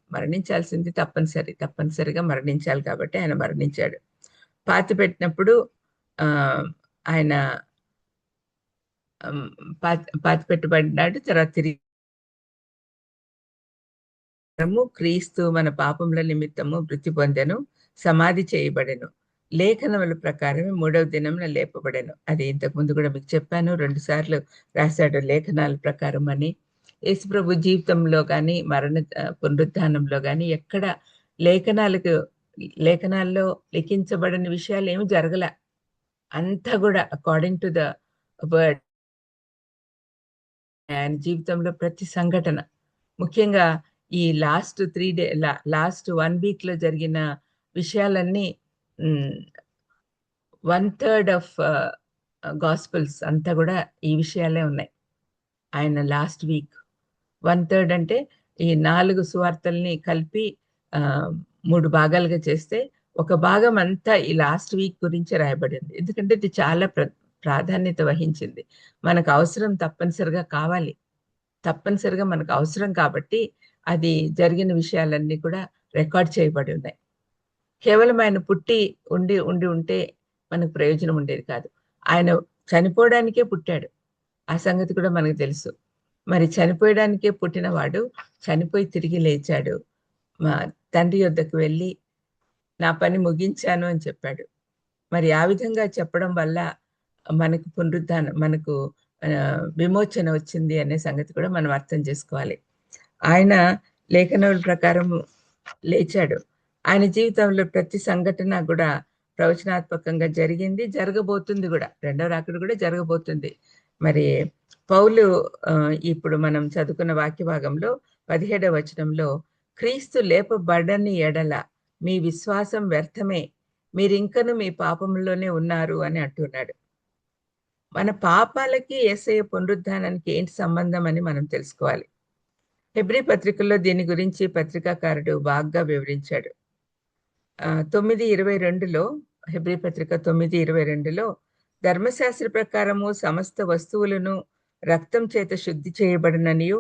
మరణించాల్సింది తప్పనిసరిగా మరణించాలి. కాబట్టి ఆయన మరణించాడు. పాతి పెట్టినప్పుడు ఆయన పాతి పెట్టబడినాడు. తర్వాత తిరిగి క్రీస్తు మన పాపముల నిమిత్తము మృతి పొందెను, సమాధి చేయబడెను, లేఖనముల ప్రకారమే 3వ దినమున లేపబడెను. అది ఇంతకు ముందు కూడా మీకు చెప్పాను, 2 సార్లు రాశాడు లేఖనాల ప్రకారం అని. యేసుప్రభు జీవితంలో కానీ పునరుద్ధానంలో కానీ ఎక్కడ లేఖనాల్లో లిఖించబడని విషయాలు ఏమి జరగల. అంతా కూడా అకార్డింగ్ టు ద వర్డ్. ఆయన జీవితంలో ప్రతి సంఘటన, ముఖ్యంగా ఈ లాస్ట్ 1 వీక్ లో జరిగిన విషయాలన్నీ 1/3 ఆఫ్ గాస్పెల్స్ అంతా కూడా ఈ విషయాలే ఉన్నాయి. ఆయన లాస్ట్ వీక్ 1/3 అంటే ఈ 4 సువార్తల్ని కలిపి 3 భాగాలుగా చేస్తే ఒక భాగం అంతా ఈ లాస్ట్ వీక్ గురించి రాయబడింది. ఎందుకంటే ఇది చాలా ప్రాధాన్యత వహించింది. మనకు అవసరం తప్పనిసరిగా కావాలి, తప్పనిసరిగా మనకు అవసరం. కాబట్టి అది జరిగిన విషయాలన్నీ కూడా రికార్డ్ చేయబడి ఉన్నాయి. కేవలం ఆయన పుట్టి ఉంటే మనకు ప్రయోజనం ఉండేది కాదు. ఆయన చనిపోవడానికే పుట్టాడు, ఆ సంగతి కూడా మనకు తెలుసు. మరి చనిపోయడానికే పుట్టినవాడు చనిపోయి తిరిగి లేచాడు. మా తండ్రి యొద్దకు వెళ్ళి నా పని ముగించాను అని చెప్పాడు. మరి ఆ విధంగా చెప్పడం వల్ల మనకు పునరుద్ధానం, మనకు విమోచన వచ్చింది అనే సంగతి కూడా మనం అర్థం చేసుకోవాలి. ఆయన లేఖనముల ప్రకారం లేచాడు. ఆయన జీవితంలో ప్రతి సంఘటన కూడా ప్రవచనాత్మకంగా జరిగింది, జరగబోతుంది కూడా. 2వ రాకడ కూడా జరగబోతుంది. మరి పౌలు ఇప్పుడు మనం చదువుకున్న వాక్య భాగంలో 17వ వచనంలో క్రీస్తు లేపబడని ఎడల మీ విశ్వాసం వ్యర్థమే, మీరింకను మీ పాపంలోనే ఉన్నారు అని అంటున్నాడు. మన పాపాలకి యేసయ్య పునరుద్ధానానికి ఏంటి సంబంధం అని మనం తెలుసుకోవాలి. హెబ్రీ పత్రికల్లో దీని గురించి పత్రికాకారుడు బాగా వివరించాడు. 9:22లో, హెబ్రీ పత్రిక 9:22లో ధర్మశాస్త్ర ప్రకారము సమస్త వస్తువులను రక్తం చేత శుద్ధి చేయబడిననియు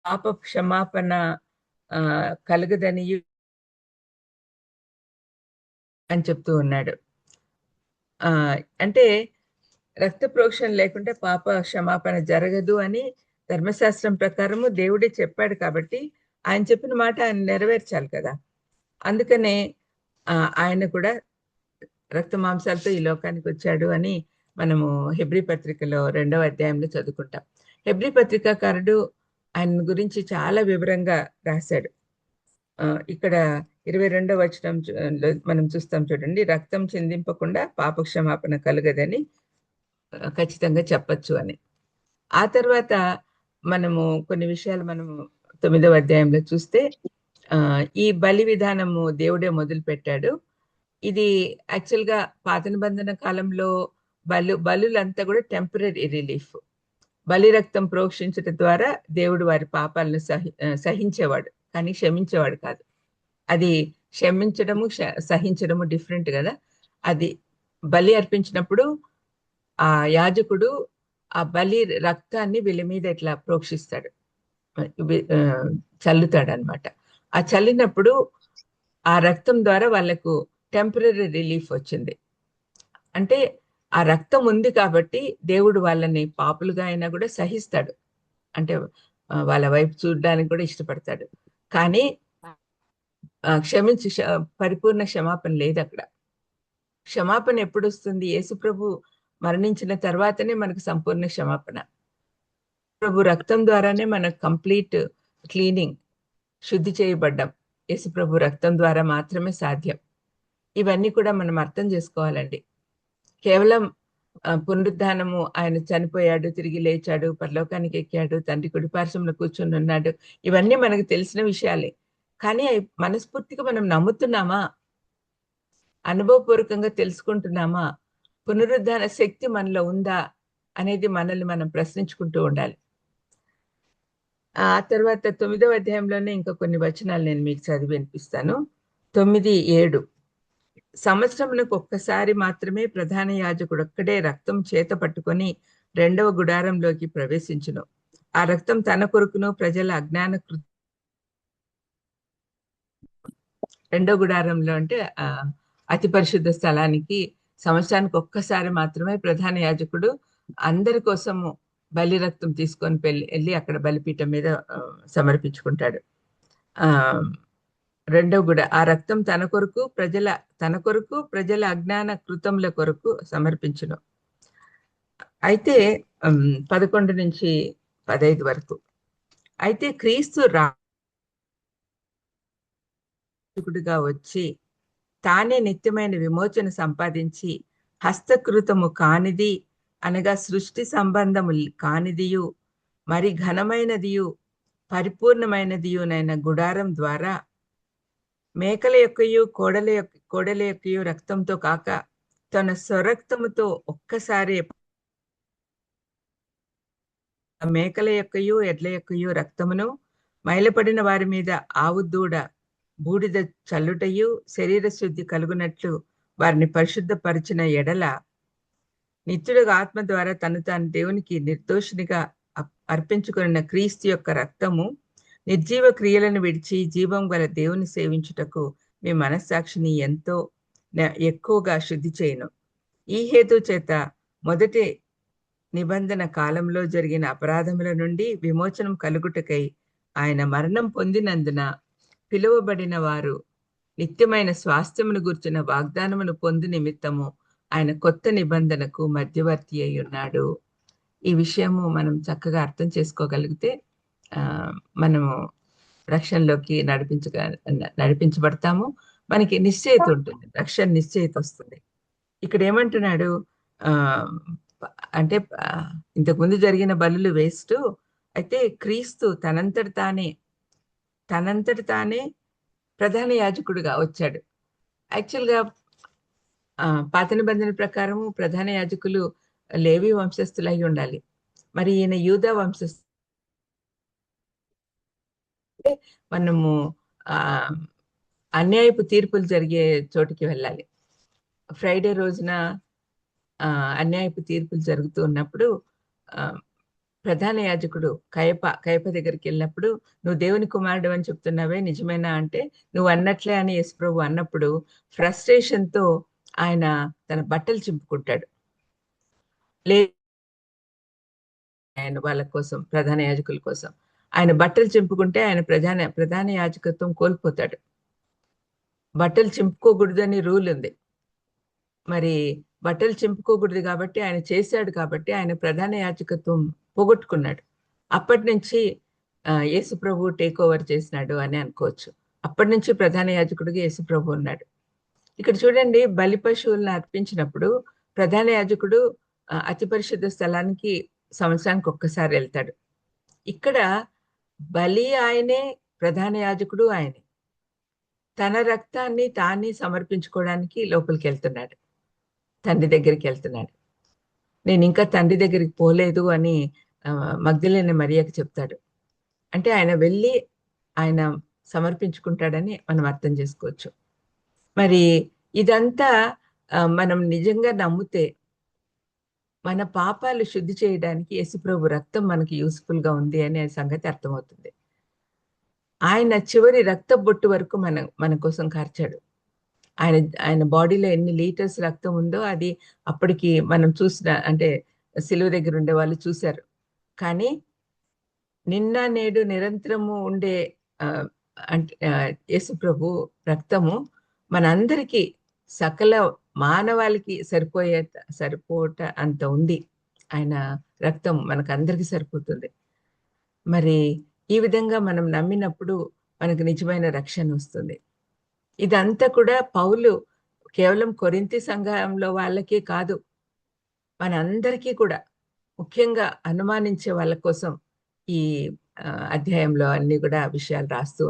పాప క్షమాపణ కలుగదనియు అని చెప్తూ ఉన్నాడు. అంటే రక్త ప్రోక్షణ లేకుంటే పాప క్షమాపణ జరగదు అని ధర్మశాస్త్రం ప్రకారము దేవుడే చెప్పాడు. కాబట్టి ఆయన చెప్పిన మాట ఆయన నెరవేర్చాలి కదా. అందుకనే ఆయన కూడా రక్త మాంసాలతో ఈ లోకానికి వచ్చాడు అని మనము హెబ్రీ పత్రికలో 2వ అధ్యాయంలో చదువుకుంటాం. హెబ్రీ పత్రికాకారుడు ఆయన గురించి చాలా వివరంగా రాశాడు. ఇక్కడ 22వ వచనం మనం చూస్తాం చూడండి. రక్తం చిందింపకుండా పాప క్షమాపణ కలగదని ఖచ్చితంగా చెప్పచ్చు అని. ఆ తర్వాత మనము కొన్ని విషయాలు మనము 9వ అధ్యాయంలో చూస్తే ఈ బలి విధానము దేవుడే మొదలు పెట్టాడు. ఇది యాక్చువల్గా పాత నిబంధన కాలంలో బలులంతా కూడా టెంపరీ రిలీఫ్. బలి రక్తం ప్రోక్షించడం ద్వారా దేవుడు వారి పాపాలను సహించేవాడు, కానీ క్షమించేవాడు కాదు. అది క్షమించడము సహించడము డిఫరెంట్ కదా. అది బలి అర్పించినప్పుడు ఆ యాజకుడు ఆ బలి రక్తాన్ని వీళ్ళ మీద ఇట్లా ప్రోక్షిస్తాడు, చల్లుతాడు అనమాట. ఆ చల్లినప్పుడు ఆ రక్తం ద్వారా వాళ్ళకు టెంపరీ రిలీఫ్ వచ్చింది. అంటే ఆ రక్తం ఉంది కాబట్టి దేవుడు వాళ్ళని పాపులుగా అయినా కూడా సహిస్తాడు, అంటే వాళ్ళ వైపు చూడడానికి కూడా ఇష్టపడతాడు. కానీ పరిపూర్ణ క్షమాపణ లేదు అక్కడ. క్షమాపణ ఎప్పుడు వస్తుంది? యేసుప్రభు మరణించిన తర్వాతనే మనకు సంపూర్ణ క్షమాపణ. ప్రభు రక్తం ద్వారానే మనకు కంప్లీట్ క్లీనింగ్, శుద్ధి చేయబడ్డాం. యేసుప్రభు రక్తం ద్వారా మాత్రమే సాధ్యం. ఇవన్నీ కూడా మనం అర్థం చేసుకోవాలండి. కేవలం పునరుద్ధానము, ఆయన చనిపోయాడు, తిరిగి లేచాడు, పరలోకానికి ఎక్కాడు, తండ్రి కుడిపార్శ్వంలో కూర్చొని ఉన్నాడు, ఇవన్నీ మనకు తెలిసిన విషయాలే. కానీ అవి మనస్ఫూర్తిగా మనం నమ్ముతున్నామా? అనుభవపూర్వకంగా తెలుసుకుంటున్నామా? పునరుద్ధాన శక్తి మనలో ఉందా అనేది మనల్ని మనం ప్రశ్నించుకుంటూ ఉండాలి. ఆ తర్వాత 9వ అధ్యాయంలోనే ఇంకా కొన్ని వచనాలు నేను మీకు చదివి వినిపిస్తాను. 9, 7. సంవత్సరమునకు ఒక్కసారి మాత్రమే ప్రధాన యాజకుడు ఒక్కడే రక్తం చేత పట్టుకొని రెండవ గుడారంలోకి ప్రవేశించును. ఆ రక్తం తన కొరకును ప్రజల అజ్ఞాన రెండో గుడారంలో అంటే అతి పరిశుద్ధ స్థలానికి సంవత్సరానికి ఒక్కసారి మాత్రమే ప్రధాన యాజకుడు అందరి కోసము బలి రక్తం తీసుకొని వెళ్ళి అక్కడ బలిపీఠం మీద సమర్పించుకుంటాడు. రెండో గుడ ఆ రక్తం తన కొరకు ప్రజల అజ్ఞాన కృతముల కొరకు సమర్పించును. అయితే 11 నుంచి 15 వరకు. అయితే క్రీస్తు రాజకుడిగా వచ్చి తానే నిత్యమైన విమోచన సంపాదించి హస్తకృతము కానిది అనగా సృష్టి సంబంధము కానిదియు మరి ఘనమైనదియు పరిపూర్ణమైనదియునైన గుడారం ద్వారా మేకల యొక్కయు కోడల యొక్కయు రక్తంతో కాక తన స్వరక్తముతో ఒక్కసారి మేకల యొక్కయు ఎడ్ల యొక్కయు రక్తమును మైలపడిన వారి మీద ఆవు దూడ బూడిద చల్లుటయు శరీర శుద్ధి కలుగునట్లు వారిని పరిశుద్ధపరిచిన ఎడల నిత్యుడుగా ఆత్మ ద్వారా తను తాను దేవునికి నిర్దోషినిగా అర్పించుకున్న క్రీస్తు యొక్క రక్తము నిర్జీవ క్రియలను విడిచి జీవం గల దేవుని సేవించుటకు మీ మనస్సాక్షిని ఎంతో ఎక్కువగా శుద్ధి చేయను. ఈ హేతు చేత మొదటి నిబంధన కాలంలో జరిగిన అపరాధముల నుండి విమోచనం కలుగుటకై ఆయన మరణం పొందినందున పిలువబడిన వారు నిత్యమైన స్వాస్థ్యమును గుర్చిన వాగ్దానమును పొంది నిమిత్తము ఆయన కొత్త నిబంధనకు మధ్యవర్తి అయి ఉన్నాడు. ఈ విషయము మనం చక్కగా అర్థం చేసుకోగలిగితే మనము రక్షణలోకి నడిపించబడతాము. మనకి నిశ్చయిత ఉంటుంది, రక్షణ నిశ్చయిత వస్తుంది. ఇక్కడ ఏమంటున్నాడు అంటే ఇంతకుముందు జరిగిన బలులు వేస్ట్, అయితే క్రీస్తు తనంతటి తానే ప్రధాన యాజకుడిగా వచ్చాడు. యాక్చువల్గా పాత నిబంధన ప్రకారము ప్రధాన యాజకులు లేవి వంశస్థులు అయి ఉండాలి. మరి ఈయన యూదా వంశస్థు. మనము అన్యాయపు తీర్పులు జరిగే చోటికి వెళ్ళాలి. ఫ్రైడే రోజున అన్యాయపు తీర్పులు జరుగుతూ ఉన్నప్పుడు ప్రధాన యాజకుడు కయప దగ్గరికి వెళ్ళినప్పుడు, నువ్వు దేవుని కుమారుడు అని చెప్తున్నావే, నిజమేనా అంటే నువ్వు అన్నట్లే అని యేసుప్రభు అన్నప్పుడు ఫ్రస్ట్రేషన్తో ఆయన తన బట్టలు చింపుకుంటాడు. ఆయన వాళ్ళ కోసం, ప్రధాన యాజకుల కోసం ఆయన బట్టలు చింపుకుంటే ఆయన ప్రధాన యాజకత్వం కోల్పోతాడు. బట్టలు చింపుకోకూడదని రూల్ ఉంది. మరి బట్టలు చింపుకోకూడదు కాబట్టి ఆయన చేశాడు, కాబట్టి ఆయన ప్రధాన యాజకత్వం పోగొట్టుకున్నాడు. అప్పటి నుంచి యేసుప్రభు టేక్ ఓవర్ చేసినాడు అని అనుకోవచ్చు. అప్పటి నుంచి ప్రధాన యాజకుడిగా యేసుప్రభు ఉన్నాడు. ఇక్కడ చూడండి, బలి పశువులను అర్పించినప్పుడు ప్రధాన యాజకుడు అతి పరిశుద్ధ స్థలానికి సంవత్సరానికి ఒక్కసారి వెళ్తాడు. ఇక్కడ బలి ఆయనే, ప్రధాన యాజకుడు ఆయనే. తన రక్తాన్ని తానే సమర్పించుకోవడానికి లోపలికి వెళ్తున్నాడు, తండ్రి దగ్గరికి వెళ్తున్నాడు. నేను ఇంకా తండ్రి దగ్గరికి పోలేదు అని మగ్దలేనే మరియకు చెప్తాడు. అంటే ఆయన వెళ్ళి ఆయన సమర్పించుకుంటాడని మనం అర్థం చేసుకోవచ్చు. మరి ఇదంతా మనం నిజంగా నమ్మితే మన పాపాలు శుద్ధి చేయడానికి యేసుప్రభు రక్తం మనకి యూస్ఫుల్ గా ఉంది అనే సంగతి అర్థమవుతుంది. ఆయన చివరి రక్త బొట్టు వరకు మన కోసం కార్చాడు. ఆయన బాడీలో ఎన్ని లీటర్స్ రక్తం ఉందో అది అప్పటికి మనం చూసిన, అంటే సిలువ దగ్గర ఉండే వాళ్ళు చూశారు. కానీ నిన్న నేడు నిరంతరము ఉండే అంటే యేసుప్రభు రక్తము మనందరికీ, సకల మానవాళికి సరిపోట అంత ఉంది. ఆయన రక్తం మనకు అందరికీ సరిపోతుంది. మరి ఈ విధంగా మనం నమ్మినప్పుడు మనకు నిజమైన రక్షణ వస్తుంది. ఇదంతా కూడా పౌలు కేవలం కొరింథీ సంఘంలో వాళ్ళకే కాదు, మనందరికీ కూడా, ముఖ్యంగా అనుమానించే వాళ్ళ కోసం ఈ అధ్యాయంలో అన్ని కూడా విషయాలు రాస్తూ.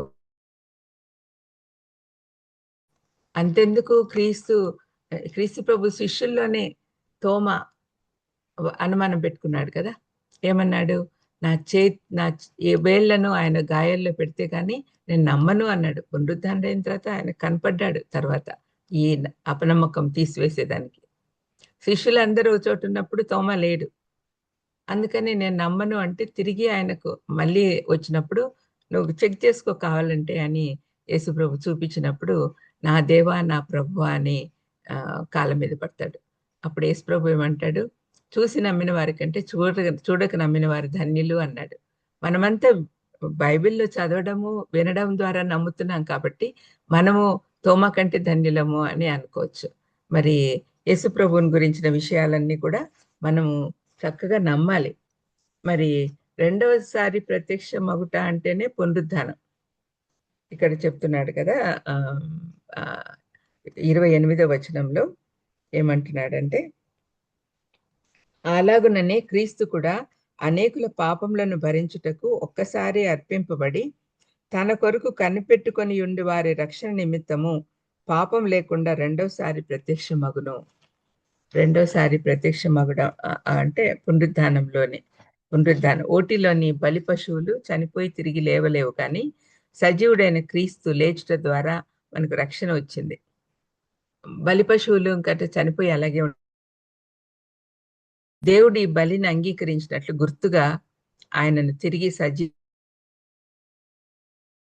అంతెందుకు, క్రీస్తు ప్రభు శిష్యుల్లోనే తోమా అనుమానం పెట్టుకున్నాడు కదా. ఏమన్నాడు? నా వేళ్లను ఆయన గాయాల్లో పెడితే కానీ నేను నమ్మను అన్నాడు. పునరుద్ధానం తర్వాత ఆయన కనపడ్డాడు. తర్వాత ఈ అపనమ్మకం తీసివేసేదానికి శిష్యులందరూ చోటు ఉన్నప్పుడు తోమా లేడు. అందుకని నేను నమ్మను అంటే తిరిగి ఆయనకు మళ్ళీ వచ్చినప్పుడు నువ్వు చెక్ చేసుకో కావాలంటే అని యేసుప్రభు చూపించినప్పుడు నా దేవా నా ప్రభు అని కాళ్ళ మీద పడతాడు. అప్పుడు యేసుప్రభు ఏమంటాడు? చూసి నమ్మిన వారి కంటే చూడక నమ్మిన వారు ధన్యులు అన్నాడు. మనమంతా బైబిల్లో చదవడము వినడం ద్వారా నమ్ముతున్నాం కాబట్టి మనము తోమా కంటే ధన్యులము అని అనుకోవచ్చు. మరి యేసుప్రభుని గురించిన విషయాలన్నీ కూడా మనము చక్కగా నమ్మాలి. మరి రెండవసారి ప్రత్యక్ష మగుట అంటేనే పునరుద్ధానం. ఇక్కడ చెప్తున్నాడు కదా 28వ వచనంలో ఏమంటున్నాడంటే, అలాగుననే క్రీస్తు కూడా అనేకుల పాపములను భరించుటకు ఒక్కసారి అర్పింపబడి తన కొరకు కనిపెట్టుకొని ఉండి వారి రక్షణ నిమిత్తము పాపం లేకుండా రెండోసారి ప్రత్యక్షమగును. అంటే పునరుద్ధానం ఓటిలోని బలి పశువులు చనిపోయి తిరిగి లేవలేవు, కానీ సజీవుడైన క్రీస్తు లేచుట ద్వారా మనకు రక్షణ వచ్చింది. బలి పశువులు ఇంకట చనిపోయి అలాగే దేవుడు ఈ బలిని అంగీకరించినట్లు గుర్తుగా ఆయనను తిరిగి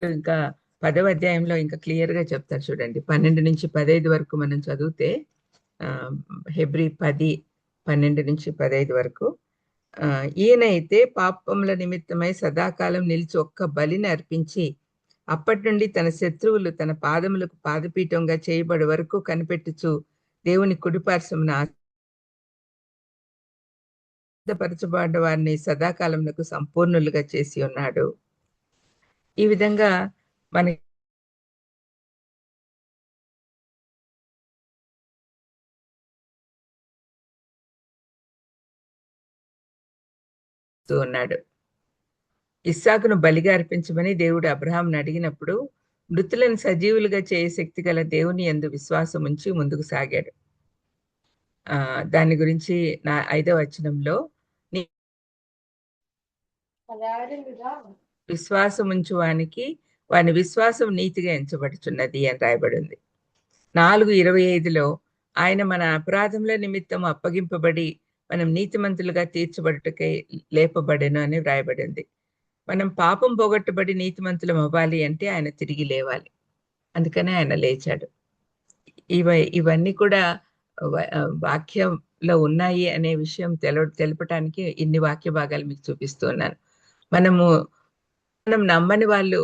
ఇంకా 10వ అధ్యాయంలో ఇంకా క్లియర్ గా చెప్తారు చూడండి. 12 నుంచి 15 వరకు మనం చదివితే, హెబ్రీ 10:12 నుంచి 15 వరకు, ఈయన అయితే పాపముల నిమిత్తమై సదాకాలం నిలిచి ఒక్క బలిని అర్పించి అప్పటి నుండి తన శత్రువులు తన పాదములకు పాదపీఠంగా చేయబడి వరకు కనిపెట్టుచు దేవుని కుడిపార్శ్వమున పరచబడ్డ వారిని సదాకాలమునకు సంపూర్ణులుగా చేసి ఉన్నాడు. ఈ విధంగా మన ఉన్నాడు. ఇస్సాకును బలిగా అర్పించమని దేవుడు అబ్రహాంను అడిగినప్పుడు మృతులను సజీవులుగా చేయ శక్తి గల దేవుని యందు విశ్వాసం ఉంచి ముందుకు సాగాడు. దాని గురించి 5వ వచనంలో విశ్వాసం ఉంచు వాని విశ్వాసం నీతిగా ఎంచబడుచున్నది అని రాయబడింది. 4:25లో ఆయన మన అపరాధముల నిమిత్తం అప్పగింపబడి మనం నీతిమంతులుగా తీర్చబడుటకై లేపబడెను అని వ్రాయబడింది. మనం పాపం పోగొట్టబడి నీతిమంతులం అవ్వాలి అంటే ఆయన తిరిగి లేవాలి. అందుకనే ఆయన లేచాడు. ఇవన్నీ కూడా వాక్యంలో ఉన్నాయి అనే విషయం తెలపటానికి ఇన్ని వాక్య భాగాలు మీకు చూపిస్తున్నాను. మనం నమ్మని వాళ్ళు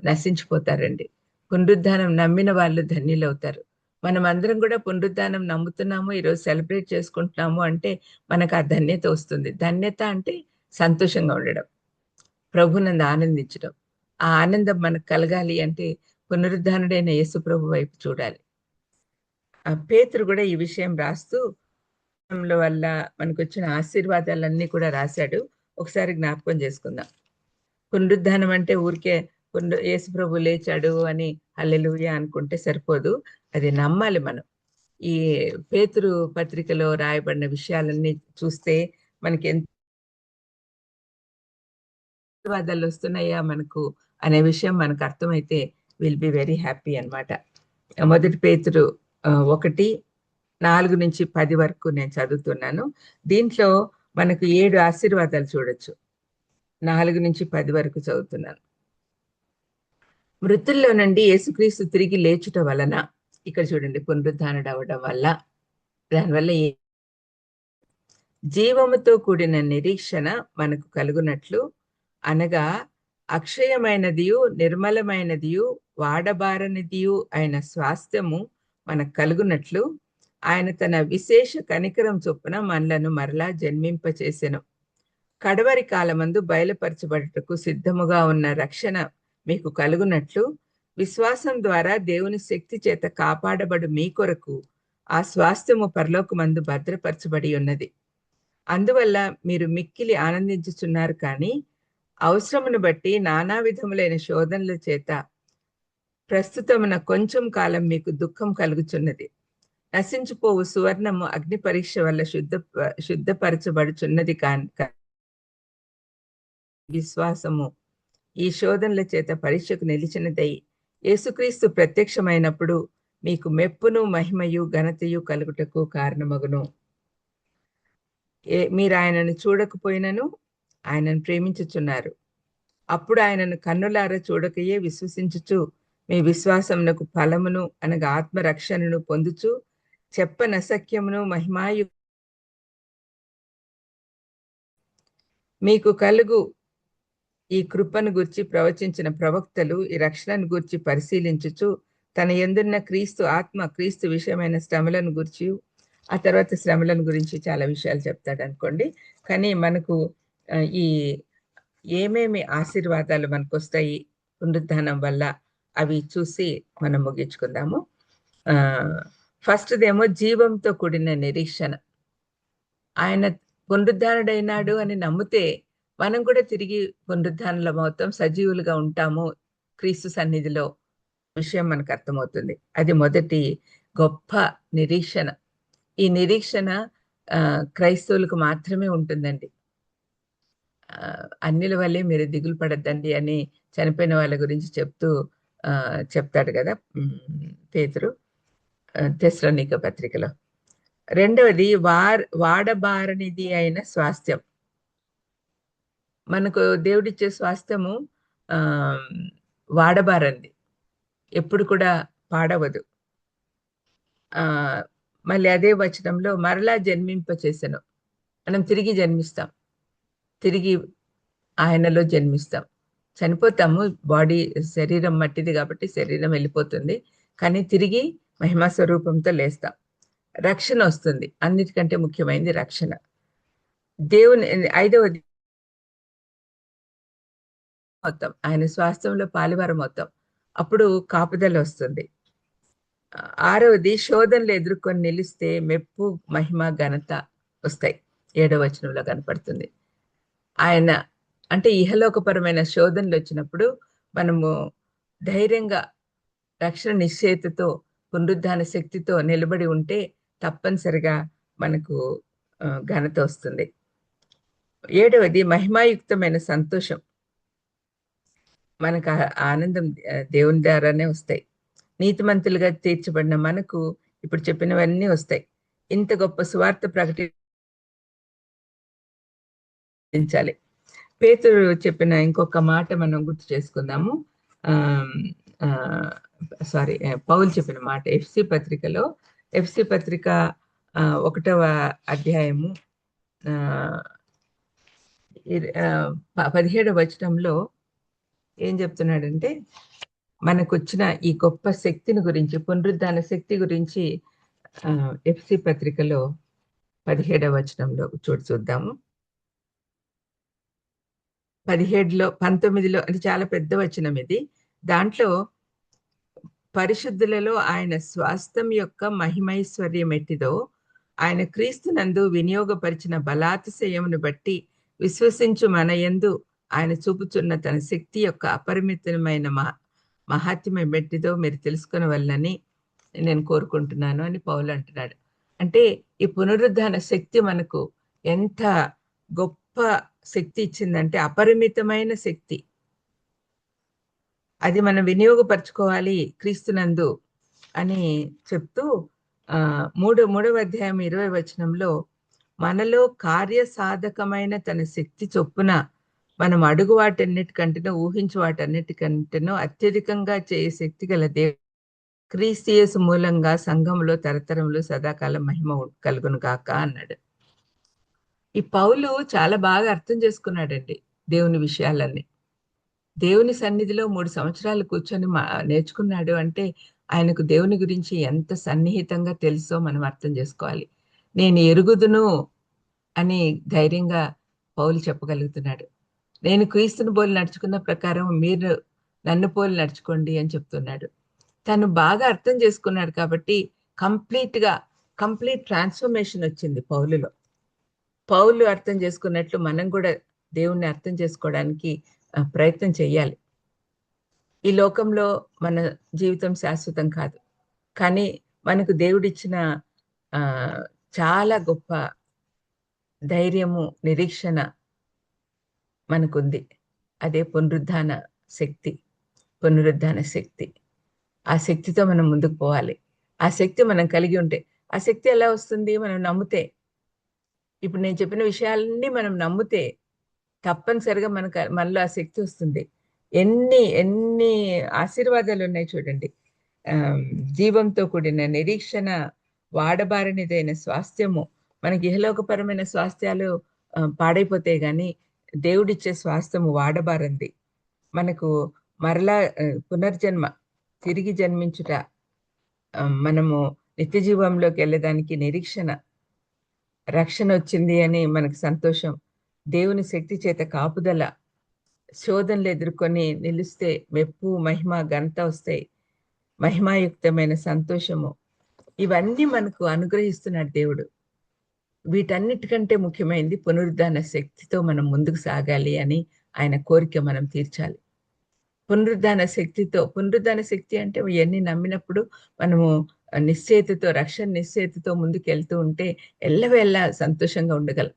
నశించిపోతారండి. పునరుద్ధానం నమ్మిన వాళ్ళు ధన్యులవుతారు. మనం అందరం కూడా పునరుద్ధానం నమ్ముతున్నాము, ఈరోజు సెలబ్రేట్ చేసుకుంటున్నాము అంటే మనకు ఆ ధన్యత వస్తుంది. ధన్యత అంటే సంతోషంగా ఉండడం, ప్రభునందు ఆనందించడం. ఆ ఆనందం మనకు కలగాలి అంటే పునరుద్ధానుడైన యేసు ప్రభు వైపు చూడాలి. పేతురు కూడా ఈ విషయం రాస్తూ వల్ల మనకు వచ్చిన ఆశీర్వాదాలన్నీ కూడా రాశాడు. ఒకసారి జ్ఞాపకం చేసుకుందాం. పునరుద్ధానం అంటే ఊరికే యేసు ప్రభు లేచాడు అని హల్లెలూయా అనుకుంటే సరిపోదు, అది నమ్మాలి మనం. ఈ పేతురు పత్రికలో రాయబడిన విషయాలన్నీ చూస్తే మనకి ఎంత ఆశీర్వాదాలు వస్తున్నాయా మనకు అనే విషయం మనకు అర్థమైతే విల్ బి వెరీ హ్యాపీ అన్నమాట. 1 పేతురు 1:4 నుంచి 10 వరకు నేను చదువుతున్నాను. దీంట్లో మనకు 7 ఆశీర్వాదాలు చూడొచ్చు. 4 నుంచి 10 వరకు చదువుతున్నాను. మృతుల్లో నుండి యేసుక్రీస్తు తిరిగి లేచుట వలన, ఇక్కడ చూడండి, పునరుద్ధానుడు అవ్వడం వల్ల, దానివల్ల జీవముతో కూడిన నిరీక్షణ మనకు కలుగునట్లు, అనగా అక్షయమైనదియు నిర్మలమైనదియు వాడబారనిదియు అయిన స్వాస్థ్యము మనకు కలుగునట్లు ఆయన తన విశేష కనికరం చొప్పున మనలను మరలా జన్మింపచేసెను. కడవరి కాలమందు బయలుపరచబడుటకు సిద్ధముగా ఉన్న రక్షణ మీకు కలుగునట్లు విశ్వాసం ద్వారా దేవుని శక్తి చేత కాపాడబడు మీ కొరకు ఆ స్వాస్థ్యము పరలోకమందు భద్రపరచబడి ఉన్నది. అందువల్ల మీరు మిక్కిలి ఆనందించుచున్నారు, కానీ అవసరమును బట్టి నానా విధములైన శోధనల చేత ప్రస్తుతమున కొంచెం కాలం మీకు దుఃఖం కలుగుచున్నది. నశించిపోవు సువర్ణము అగ్ని పరీక్ష వల్ల శుద్ధపరచబడుచున్నది విశ్వాసము ఈ శోధనల చేత పరీక్షకు నిలిచినదై యేసుక్రీస్తు ప్రత్యక్షమైనప్పుడు మీకు మెప్పును మహిమయు ఘనతయు కలుగుటకు కారణమగును. మీరు ఆయనను చూడకపోయినను ఆయనను ప్రేమించుచున్నారు. అప్పుడు ఆయనను కన్నులారా చూడకయే విశ్వసించుచు మీ విశ్వాసమునకు ఫలమును అనగా ఆత్మరక్షణను పొందుచు చెప్పనసఖ్యమును మహిమాయు మీకు కలుగు ఈ కృపను గూర్చి ప్రవచించిన ప్రవక్తలు ఈ రక్షణను గూర్చి పరిశీలించుచు తన యందున్న క్రీస్తు విషయమైన శ్రమలను గురించి, ఆ తర్వాత శ్రమలను గురించి చాలా విషయాలు చెప్తాడు అనుకోండి. కానీ మనకు ఈ ఏమేమి ఆశీర్వాదాలు మనకు వస్తాయి పునరుద్ధానం వల్ల అవి చూసి మనం ముగించుకుందాము. ఫస్ట్దేమో జీవంతో కూడిన నిరీక్షణ. ఆయన పునరుద్ధానుడైనాడు అని నమ్మితే మనం కూడా తిరిగి పునరుద్ధానంలో అవుతాం, సజీవులుగా ఉంటాము క్రీస్తు సన్నిధిలో విషయం మనకు అర్థమవుతుంది. అది మొదటి గొప్ప నిరీక్షణ. ఈ నిరీక్షణ క్రైస్తవులకు మాత్రమే ఉంటుందండి. అన్యుల వల్లే మీరు దిగులు పడద్దండి అని చనిపోయిన వాళ్ళ గురించి చెప్తాడు కదా పేతురు తెస్సలోనిక పత్రికలో. రెండవది వాడబారనిది అయిన స్వాస్థ్యం. మనకు దేవుడిచ్చే స్వాస్థ్యము వాడబారంది, ఎప్పుడు కూడా పాడవదు. మళ్ళీ అదే వచనంలో మరలా జన్మింపచేసెను. మనం తిరిగి జన్మిస్తాం, తిరిగి ఆయనలో జన్మిస్తాం. చనిపోతాము, బాడీ శరీరం మట్టిది కాబట్టి శరీరం వెళ్ళిపోతుంది, కానీ తిరిగి మహిమా స్వరూపంతో లేస్తాం. రక్షణ వస్తుంది, అన్నిటికంటే ముఖ్యమైనది రక్షణ. దేవుని ఐదవది మొత్తం ఆయన స్వాస్థ్యంలో పాలువారం మొత్తం, అప్పుడు కాపుదల వస్తుంది. ఆరవది శోధనలు ఎదుర్కొని నిలిస్తే మెప్పు మహిమ ఘనత వస్తాయి. 7వ వచనంలో కనపడుతుంది. ఆయన అంటే ఇహలోకపరమైన శోధనలు వచ్చినప్పుడు మనము ధైర్యంగా రక్షణ నిశ్చయితతో పునరుద్ధాన శక్తితో నిలబడి ఉంటే తప్పనిసరిగా మనకు ఘనత వస్తుంది. 7వది మహిమాయుక్తమైన సంతోషం. మనకు ఆనందం దేవుని ద్వారానే వస్తాయి. నీతిమంతులుగా తీర్చబడిన మనకు ఇప్పుడు చెప్పినవన్నీ వస్తాయి. ఇంత గొప్ప సువార్త ప్రకటించాలి. పేతురు చెప్పిన ఇంకొక మాట మనం గుర్తు చేసుకుందాము. పౌలు చెప్పిన మాట ఎఫ్సి పత్రికలో, ఎఫ్సి పత్రిక 1వ అధ్యాయము 17వ వచనంలో ఏం చెప్తున్నాడంటే, మనకు వచ్చిన ఈ గొప్ప శక్తిని గురించి, పునరుద్ధాన శక్తి గురించి ఎఫ్సి పత్రికలో 17వ వచనంలో చూద్దాము. 17లో 19లో అంటే చాలా పెద్ద వచనం ఇది. దాంట్లో పరిశుద్ధులలో ఆయన స్వాస్థ్యం యొక్క మహిమైశ్వర్యం ఎట్టిదో ఆయన క్రీస్తునందు వినియోగపరిచిన బలాతిశయమును బట్టి విశ్వసించు మన యందు ఆయన చూపుచున్న తన శక్తి యొక్క అపరిమితమైన మహాత్మ్యం ఎట్టిదో మీరు తెలుసుకునే వల్లని నేను కోరుకుంటున్నాను అని పౌలు అంటున్నాడు. అంటే ఈ పునరుద్ధాన శక్తి మనకు ఎంత గొప్ప శక్తి ఇచ్చిందంటే, అపరిమితమైన శక్తి. అది మనం వినియోగపరచుకోవాలి క్రీస్తునందు అని చెప్తూ 3వ అధ్యాయం 20వ వచనంలో మనలో కార్యసాధకమైన తన శక్తి చొప్పున మనం అడుగు వాటన్నిటికంటేనో ఊహించు వాటన్నిటికంటేనో అత్యధికంగా చేయ శక్తి గల క్రీస్తు యేసు మూలంగా సంఘంలో తరతరంలో సదాకాలం మహిమ కలుగును గాక అన్నాడు. ఈ పౌలు చాలా బాగా అర్థం చేసుకున్నాడండి దేవుని విషయాలన్నీ. దేవుని సన్నిధిలో 3 సంవత్సరాలు కూర్చొని నేర్చుకున్నాడు అంటే ఆయనకు దేవుని గురించి ఎంత సన్నిహితంగా తెలుసో మనం అర్థం చేసుకోవాలి. నేను ఎరుగుదును అని ధైర్యంగా పౌలు చెప్పగలుగుతున్నాడు. నేను క్రీస్తుని పోలి నడుచుకున్న ప్రకారం మీరు నన్ను పోలి నడుచుకోండి అని చెప్తున్నాడు. తను బాగా అర్థం చేసుకున్నాడు కాబట్టి కంప్లీట్ ట్రాన్స్ఫర్మేషన్ వచ్చింది పౌలులో. పౌలు అర్థం చేసుకున్నట్లు మనం కూడా దేవుణ్ణి అర్థం చేసుకోవడానికి ప్రయత్నం చేయాలి. ఈ లోకంలో మన జీవితం శాశ్వతం కాదు, కానీ మనకు దేవుడిచ్చిన చాలా గొప్ప ధైర్యము, నిరీక్షణ మనకుంది. అదే పునరుద్ధాన శక్తి. ఆ శక్తితో మనం ముందుకు పోవాలి. ఆ శక్తి మనం కలిగి ఉంటే, ఆ శక్తి ఎలా వస్తుంది? మనం నమ్మితే. ఇప్పుడు నేను చెప్పిన విషయాలన్నీ మనం నమ్మితే తప్పనిసరిగా మనలో ఆ శక్తి వస్తుంది. ఎన్ని ఆశీర్వాదాలు ఉన్నాయి చూడండి. జీవంతో కూడిన నిరీక్షణ, వాడబారనిదైన స్వాస్థ్యము. మనకి ఇహలోకపరమైన స్వాస్థ్యాలు పాడైపోతాయి, కానీ దేవుడిచ్చే స్వాస్థ్యము వాడబారంది. మనకు మరలా పునర్జన్మ, తిరిగి జన్మించుట, మనము నిత్య జీవంలోకి వెళ్ళడానికి నిరీక్షణ, రక్షణ వచ్చింది అని మనకు సంతోషం, దేవుని శక్తి చేత కాపుదల, శోధనలు ఎదుర్కొని నిలిస్తే మెప్పు, మహిమ, ఘనత వస్తాయి, మహిమాయుక్తమైన సంతోషము. ఇవన్నీ మనకు అనుగ్రహిస్తున్నాడు దేవుడు. వీటన్నిటికంటే ముఖ్యమైనది పునరుద్ధాన శక్తితో మనం ముందుకు సాగాలి అని ఆయన కోరిక మనం తీర్చాలి. పునరుద్ధాన శక్తి అంటే ఇవన్నీ నమ్మినప్పుడు మనము నిశ్చయితతో, రక్షణ నిశ్చయితతో ముందుకు వెళ్తూ ఉంటే ఎల్లవేళ సంతోషంగా ఉండగలం.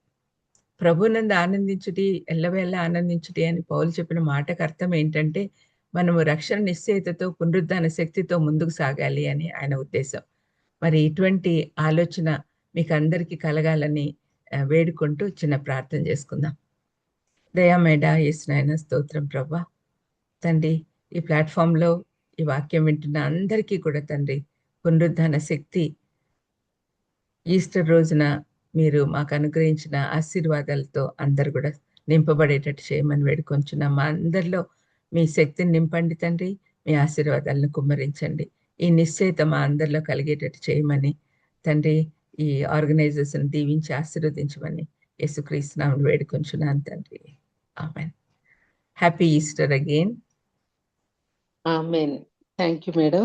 ప్రభునందు ఆనందించుటి, ఎల్లవేళ ఆనందించుటి అని పౌలు చెప్పిన మాటకు అర్థం ఏంటంటే, మనము రక్షణ నిశ్చయితతో, పునరుద్ధాన శక్తితో ముందుకు సాగాలి అని ఆయన ఉద్దేశం. మరి ఇటువంటి ఆలోచన మీకు అందరికీ కలగాలని వేడుకుంటూ చిన్న ప్రార్థన చేసుకుందాం. దయామేడ యేసునాయన స్తోత్రం ప్రభా. తండ్రి, ఈ ప్లాట్ఫామ్లో ఈ వాక్యం వింటున్న అందరికీ కూడా తండ్రి, పునరుద్ధాన శక్తి ఈస్టర్ రోజున మీరు మాకు అనుగ్రహించిన ఆశీర్వాదాలతో అందరు కూడా నింపబడేటట్టు చేయమని వేడుకొంచున్నాం. మా అందరిలో మీ శక్తిని నింపండి తండ్రి, మీ ఆశీర్వాదాలను కుమ్మరించండి. ఈ నిశ్చయిత మా అందరిలో కలిగేటట్టు చేయమని తండ్రి, ఈ ఆర్గనైజర్స్ని దీవించి ఆశీర్వదించమని యేసుక్రీస్తు నామమున వేడుకొంచున్నాను తండ్రి. Amen. Happy Easter again. Amen. Thank you madam.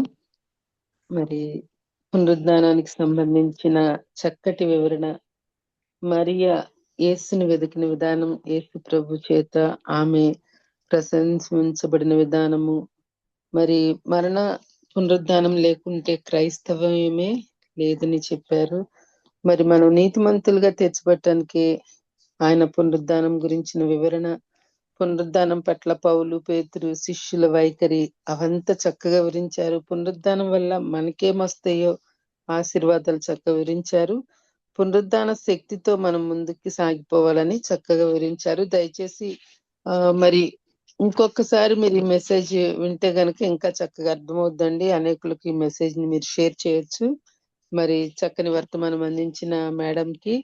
మరి పునరుద్ధానానికి సంబంధించిన చక్కటి వివరణ, మరియా యేసుని వెతికిన విధానం, యేసు ప్రభు చేత ఆమె ప్రశంసించబడిన విధానము, మరి మరణ పునరుద్ధానం లేకుంటే క్రైస్తవమే లేదని చెప్పారు. మరి మనం నీతిమంతులుగా తెచ్చిపెట్టడానికి ఆయన పునరుద్ధానం గురించిన వివరణ, పునరుద్ధానం పట్ల పౌలు, పేతురు, శిష్యుల వైఖరి అవంతా చక్కగా వివరించారు. పునరుద్ధానం వల్ల మనకేమొస్తాయో ఆశీర్వాదాలు చక్కగా వివరించారు. పునరుద్ధాన శక్తితో మనం ముందుకు సాగిపోవాలని చక్కగా వివరించారు. దయచేసి మరి ఇంకొకసారి మీరు ఈ మెసేజ్ వింటే గనక ఇంకా చక్కగా అర్థమవుద్దండి. అనేకులకి ఈ మెసేజ్ ని మీరు షేర్ చేయొచ్చు. మరి చక్కని వర్తమానం అందించిన మేడం కి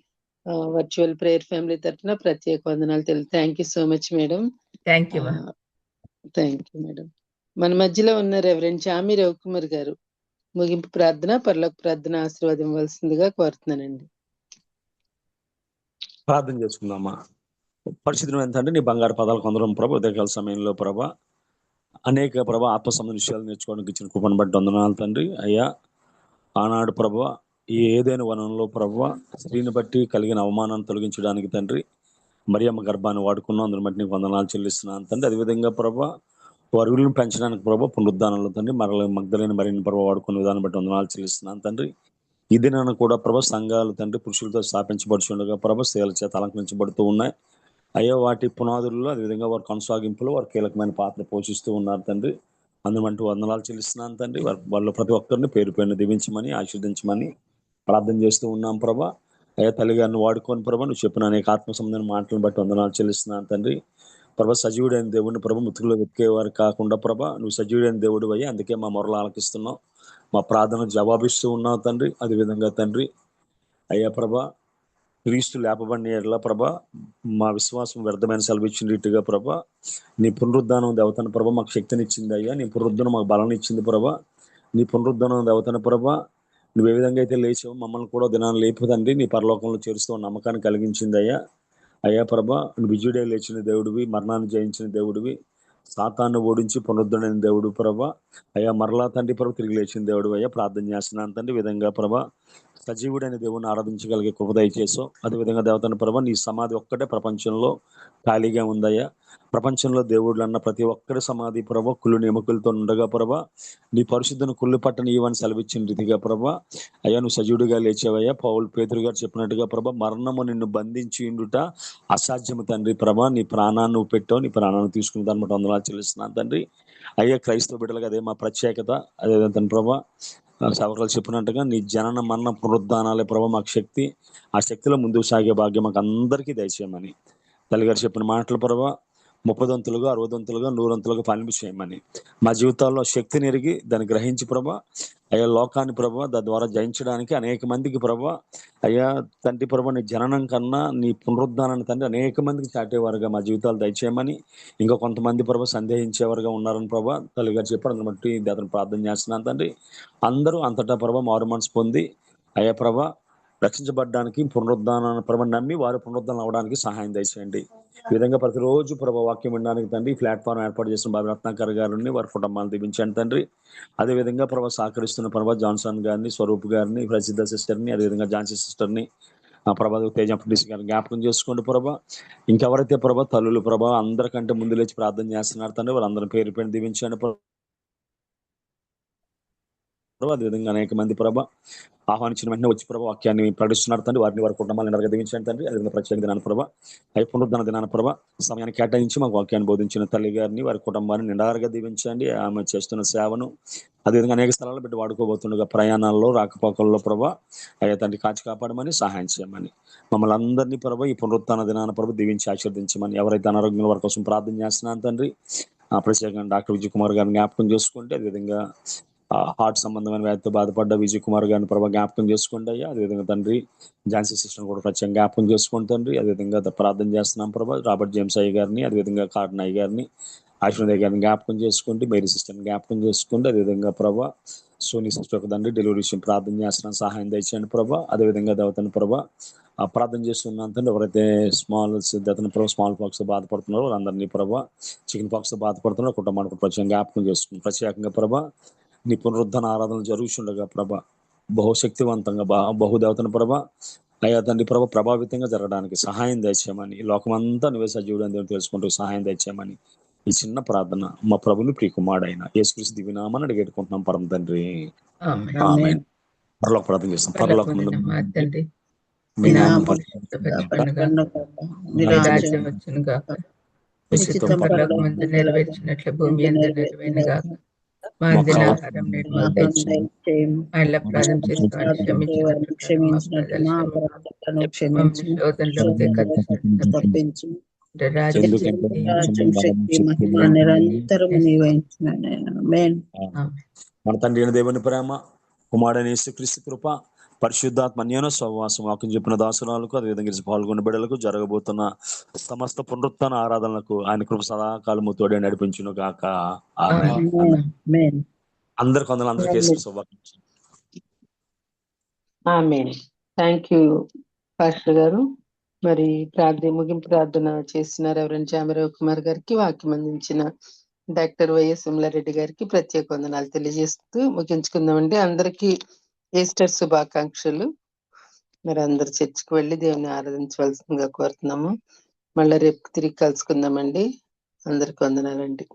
వర్చువల్ ప్రేయర్ ఫ్యామిలీ తరఫున ప్రత్యేక వందనాలు తెలుసు. Thank you so much madam. Thank you madam. మన మధ్యలో ఉన్న రెవరెండ్ చామి రవికుమార్ గారు ముగింపు ప్రార్థన, పరలోక ప్రార్థన ఆశీర్వాదం ఇవ్వాల్సిందిగా కోరుతున్నానండి. ప్రార్థన చేసుకుందామా. పరిశుద్ధం ఏంటంటే నీ బంగారు పదాలు కొందరం ప్రభా, ఉదయకాల సమయంలో ప్రభా అనేక ప్రభా ఆత్మ సంబంధ విషయాలు నేర్చుకోవడానికి ఇచ్చిన కృపను బట్టి వందనాలు తండ్రి. అయ్యా, ఆనాడు ప్రభా ఈ ఏదైనా వనంలో ప్రభా స్త్రీని బట్టి కలిగిన అవమానాన్ని తొలగించడానికి తండ్రి మరియమ్మ గర్భాన్ని వాడుకున్నాం, అందుని బట్టి నీకు వందనాలు చెల్లిస్తున్నాను తండ్రి. అదేవిధంగా ప్రభా వరుగులను పెంచడానికి ప్రభా పునరుద్ధానంలో తండ్రి మగ్ధలేని మరిన్ని ప్రభా వాడుకున్న విధానం బట్టి వందనాలు చెల్లిస్తున్నాను తండ్రి. ఈ దినాన్ని కూడా ప్రభా సంఘాలు తండ్రి పురుషులతో స్థాపించబడుచుండగా ప్రభా స్త్రీల చేత అలంకరించబడుతూ ఉన్నాయి. అయ్యో, వాటి పునాదుల్లో అదేవిధంగా వారి కొనసాగింపులో వారు కీలకమైన పాత్ర పోషిస్తూ ఉన్నారు తండ్రి. అందుమంటూ వందనాలు చెల్లిస్తున్నాను తండ్రి. వాళ్ళు ప్రతి ఒక్కరిని పేరు పేరును దీవించమని, ఆశీర్వదించమని ప్రార్థన చేస్తూ ఉన్నాం ప్రభా. అయ్యా, తల్లిగారిని వాడుకొని ప్రభా నువ్వు చెప్పిన అనేక ఆత్మ సంబంధమైన మాటలను బట్టి వందనాలు చెల్లిస్తున్నాను తండ్రి. ప్రభా సజీవుడైన దేవుడిని ప్రభా మృతుల్లో వెతికేవారు కాకుండా ప్రభా నువ్వు సజీవుడైన దేవుడు అయ్యి అందుకే మా మొరలు ఆలకిస్తున్నావు, మా ప్రార్థన జవాబిస్తూ ఉన్నావు తండ్రి. అదేవిధంగా తండ్రి అయ్యా ప్రభా క్రీస్తు లేపబడిన ఎడల ప్రభా మా విశ్వాసం వ్యర్థమైన సెలవిచ్చిన రీతిగా ప్రభా నీ పునరుద్ధానం దేవతన ప్రభా మాకు శక్తినిచ్చింది అయ్యా. నీ పునరుద్ధరణ మాకు బలం ఇచ్చింది ప్రభా. నీ పునరుద్ధానం దేవతన ప్రభా నువ్వు ఏ విధంగా అయితే లేచావు మమ్మల్ని కూడా దినాన్ని లేపుదండి నీ పరలోకంలో చేరుస్తూ నమ్మకాన్ని కలిగించింది అయ్యా. అయ్యా ప్రభా నువ్వు విజయుడే లేచిన దేవుడివి, మరణాన్ని జయించిన దేవుడివి, సాతాన్ని ఓడించి పునరుద్ధరణ దేవుడు ప్రభా. అయ్యా మరలా తండ్రి ప్రభు తిరిగి లేచిన దేవుడు అయ్యా, ప్రార్థన చేస్తున్నాను తండ్రి. విధంగా ప్రభా సజీవుడైన దేవుని ఆరాధించగలిగే కృప దయచేసో. అదేవిధంగా దేవతని ప్రభా నీ సమాధి ఒక్కటే ప్రపంచంలో ఖాళీగా ఉందయ్యా. ప్రపంచంలో దేవుళ్ళు అన్న ప్రతి ఒక్కరి సమాధి ప్రభా కుళ్ళు ఎముకలతో ఉండగా ప్రభా నీ పరిశుద్ధను కుళ్ళు పట్టని ఇవని సెలవిచ్చిన రీతిగా ప్రభా అయ్యా నువ్వు సజీవుడిగా లేచావయ్యా. పేతురు గారు చెప్పినట్టుగా ప్రభా మరణము నిన్ను బంధించి ఉండుట అసాధ్యము తండ్రి ప్రభా. నీ ప్రాణాన్ని నువ్వు పెట్టావు, నీ ప్రాణాన్ని తీసుకుని దాన్ని బట్టి వందనాలు చెల్లిస్తున్నాను తండ్రి. అయ్యా క్రైస్తవ బిడ్డలుగా అదే మా ప్రత్యేకత. అదే తండ్రి ప్రభా సేవకులు చెప్పినట్టుగా నీ జనన మరణ పునరుద్ధానాలే ప్రభా మాకు శక్తి. ఆ శక్తిలో ముందుకు సాగే భాగ్యం మాకు అందరికీ దయచేయమని తల్లిగారు చెప్పిన మాటలు ప్రభా 30 దంతులుగా 60 దంతులుగా 100 దంతులుగా ఫలింపు చేయమని మా జీవితాల్లో శక్తిని ఎరిగి దాన్ని గ్రహించి ప్రభా అయ్యా లోకాన్ని ప్రభా దాని ద్వారా జయించడానికి అనేక మందికి ప్రభా అయ్యా తండ్రి ప్రభా నీ జననం కన్నా నీ పునరుద్ధానాన్ని తండ్రి అనేక మందికి చాటేవారుగా మా జీవితాలు దయచేయమని, ఇంకా కొంతమంది ప్రభా సందేహించేవారుగా ఉన్నారని ప్రభా తల్లిగారు చెప్పడం బట్టి అతను ప్రార్థన చేస్తున్నాను తండ్రి. అందరూ అంతటా ప్రభా మారు మనసు పొంది అయ్యా ప్రభా రక్షించబడడానికి పునరుద్ధానాన్ని ప్రభా నమ్మి వారు పునరుద్ధానం అవడానికి సహాయం దయచేయండి. ఈ విధంగా ప్రతిరోజు ప్రభా వాక్యం వినడానికి తండ్రి ప్లాట్ఫామ్ ఏర్పాటు చేసిన బాబు రత్నాకర్ గారిని వారి కుటుంబాన్ని దీవించండి తండ్రి. అదేవిధంగా ప్రభా సహకరిస్తున్న ప్రభా జాన్సన్ గారిని, స్వరూప్ గారిని, ప్రసిద్ధ సిస్టర్ని, అదేవిధంగా ఝాన్సీ సిస్టర్ని, ప్రభా తేజ గారిని జ్ఞాపకం చేసుకోండి ప్రభా. ఇంకెవరైతే ప్రభా తల్లులు ప్రభా అందరికంటే ముందు లేచి ప్రార్థన చేస్తున్నారు తండ్రి వారందరి పేరు పైన దీవించండి ప్రభా. అదేవిధంగా అనేక మంది ప్రభా ఆహ్వానించిన వెంటనే వచ్చి ప్రభా వాక్యాన్ని ప్రకటిస్తున్నారు తండ్రి. వారిని వారి కుటుంబాలను నిండగా దీవించండి తండ్రి. అదేవిధంగా ప్రత్యేక దినాన ప్రభా అవి పునరుద్ధరణ దినాన ప్రభా సమయాన్ని కేటాయించి మాకు వాక్యాన్ని బోధించిన తల్లి గారిని వారి కుటుంబాన్ని నిండారుగా దీవించండి. ఆమె చేస్తున్న సేవను అదేవిధంగా అనేక స్థలాల్లో పెట్టి వాడుకోబోతుండగా ప్రయాణాల్లో రాకపోకల్లో ప్రభా అయ్యా తండ్రి కాచి కాపాడమని సహాయం చేయమని మమ్మల్ని అందరినీ ప్రభా ఈ పునరుత్థాన దినాన ప్రభా దీవించి ఆశీర్వదించమని ఎవరైతే అనారోగ్యం వారి కోసం ప్రార్థన చేస్తున్నాను తండ్రి ప్రత్యేకంగా డాక్టర్ విజయ్ కుమార్ గారిని జ్ఞాపకం చేసుకుంటే, అదేవిధంగా హార్ట్ సంబంధమైన వ్యాధితో బాధపడ్డ విజయ్ కుమార్ గారిని ప్రభావ జ్ఞాపకం చేసుకోండి అయ్యా. అదేవిధంగా తండ్రి ఝాన్సీ సిస్టర్ కూడా ప్రత్యేకంగా జ్ఞాపకం చేసుకోండి తండ్రి. అదేవిధంగా ప్రార్థన చేస్తున్నాం ప్రభా రాబర్ట్ జేమ్స్ అయ్య గారిని, అదేవిధంగా కాటన్ అయ్య గారిని, ఆశ్వదయ్య గారిని జ్ఞాపకం చేసుకోండి, మేరీ సిస్టర్ని జ్ఞాపకం చేసుకోండి. అదేవిధంగా ప్రభా సోనీ సిస్టర్ తండ్రి డెలివరీ విషయం ప్రార్థన చేస్తున్నాం, సహాయం దయచేయండి ప్రభా. అదేవిధంగా దేవతను ప్రభా ప్రార్థన చేస్తున్నాను తండ్రి ఎవరైతే స్మాల్ పాక్స్ బాధపడుతున్నారో వారందరినీ ప్రభా, చికెన్ పాక్స్ బాధపడుతున్నారో కుటుంబానికి ప్రత్యేకంగా జ్ఞాపకం చేసుకుని ప్రత్యేకంగా ప్రభా నీ పునరుద్ధరణ ఆరాధనలు జరుగుతుండగా ప్రభా బహుశక్తివంతంగా బహుదేవతను ప్రభా అయ్యా తండ్రి ప్రభా ప్రభావితంగా జరగడానికి సహాయం దయచేయమని, లోకమంతా నువ్వే సజీవుడు అని తెలుసుకుంటూ సహాయం దయచేయమని ఈ చిన్న ప్రార్థన మా ప్రభుని ప్రియకుమారుడైన యేసుక్రీస్తు దివ్యనామని అడిగేట్టుకుంటున్నాం పరమ తండ్రి. ఆమేన్. పరలోక ప్రార్థన చేస్తాం. పరలోక తండ్రి మీ నామం నెరవేర్చినట్లు భూమి అందు నెరవేరుగా మా దినాహారం నేడు మాకు దయచేయము. మా అపరాధం చేసిన తప్పించు నిరంతరం మన తండ్రి అయిన దేవుని ప్రేమ, కుమారుడైన యేసుక్రీస్తు కృప, పరిశుద్ధాత్మ అన్యోన్య సహవాసం వాక్యం చెప్పిన దాసురాలకు అదేవిధంగా పాల్గొన్న బిడ్డలకు జరగబోతున్న సమస్త పునరుత్థాన ఆరాధనలకు ఆయన కృప సదాకాలము తోడే నడిపించును గాక. ఆమేన్. అందరికి అందరికీ శుభాకాంక్షలు. ఆమేన్. థ్యాంక్ యూ పాస్టర్ గారు. మరి ముగింపు ప్రార్థన చేసిన రెవరెండ్ జామరావు కుమార్ గారికి, వాక్యం అందించిన డాక్టర్ వైఎస్ విమలారెడ్డి గారికి ప్రత్యేక వందనాలు తెలియజేస్తూ ముగించుకుందామండి. అందరికీ ఈస్టర్ శుభాకాంక్షలు. మరి అందరు చర్చికి వెళ్ళి దేవుని ఆరాధించవలసిందిగా కోరుతున్నాము. మళ్ళీ రేపు తిరిగి కలుసుకుందామండి. అందరికి వందనాలండి.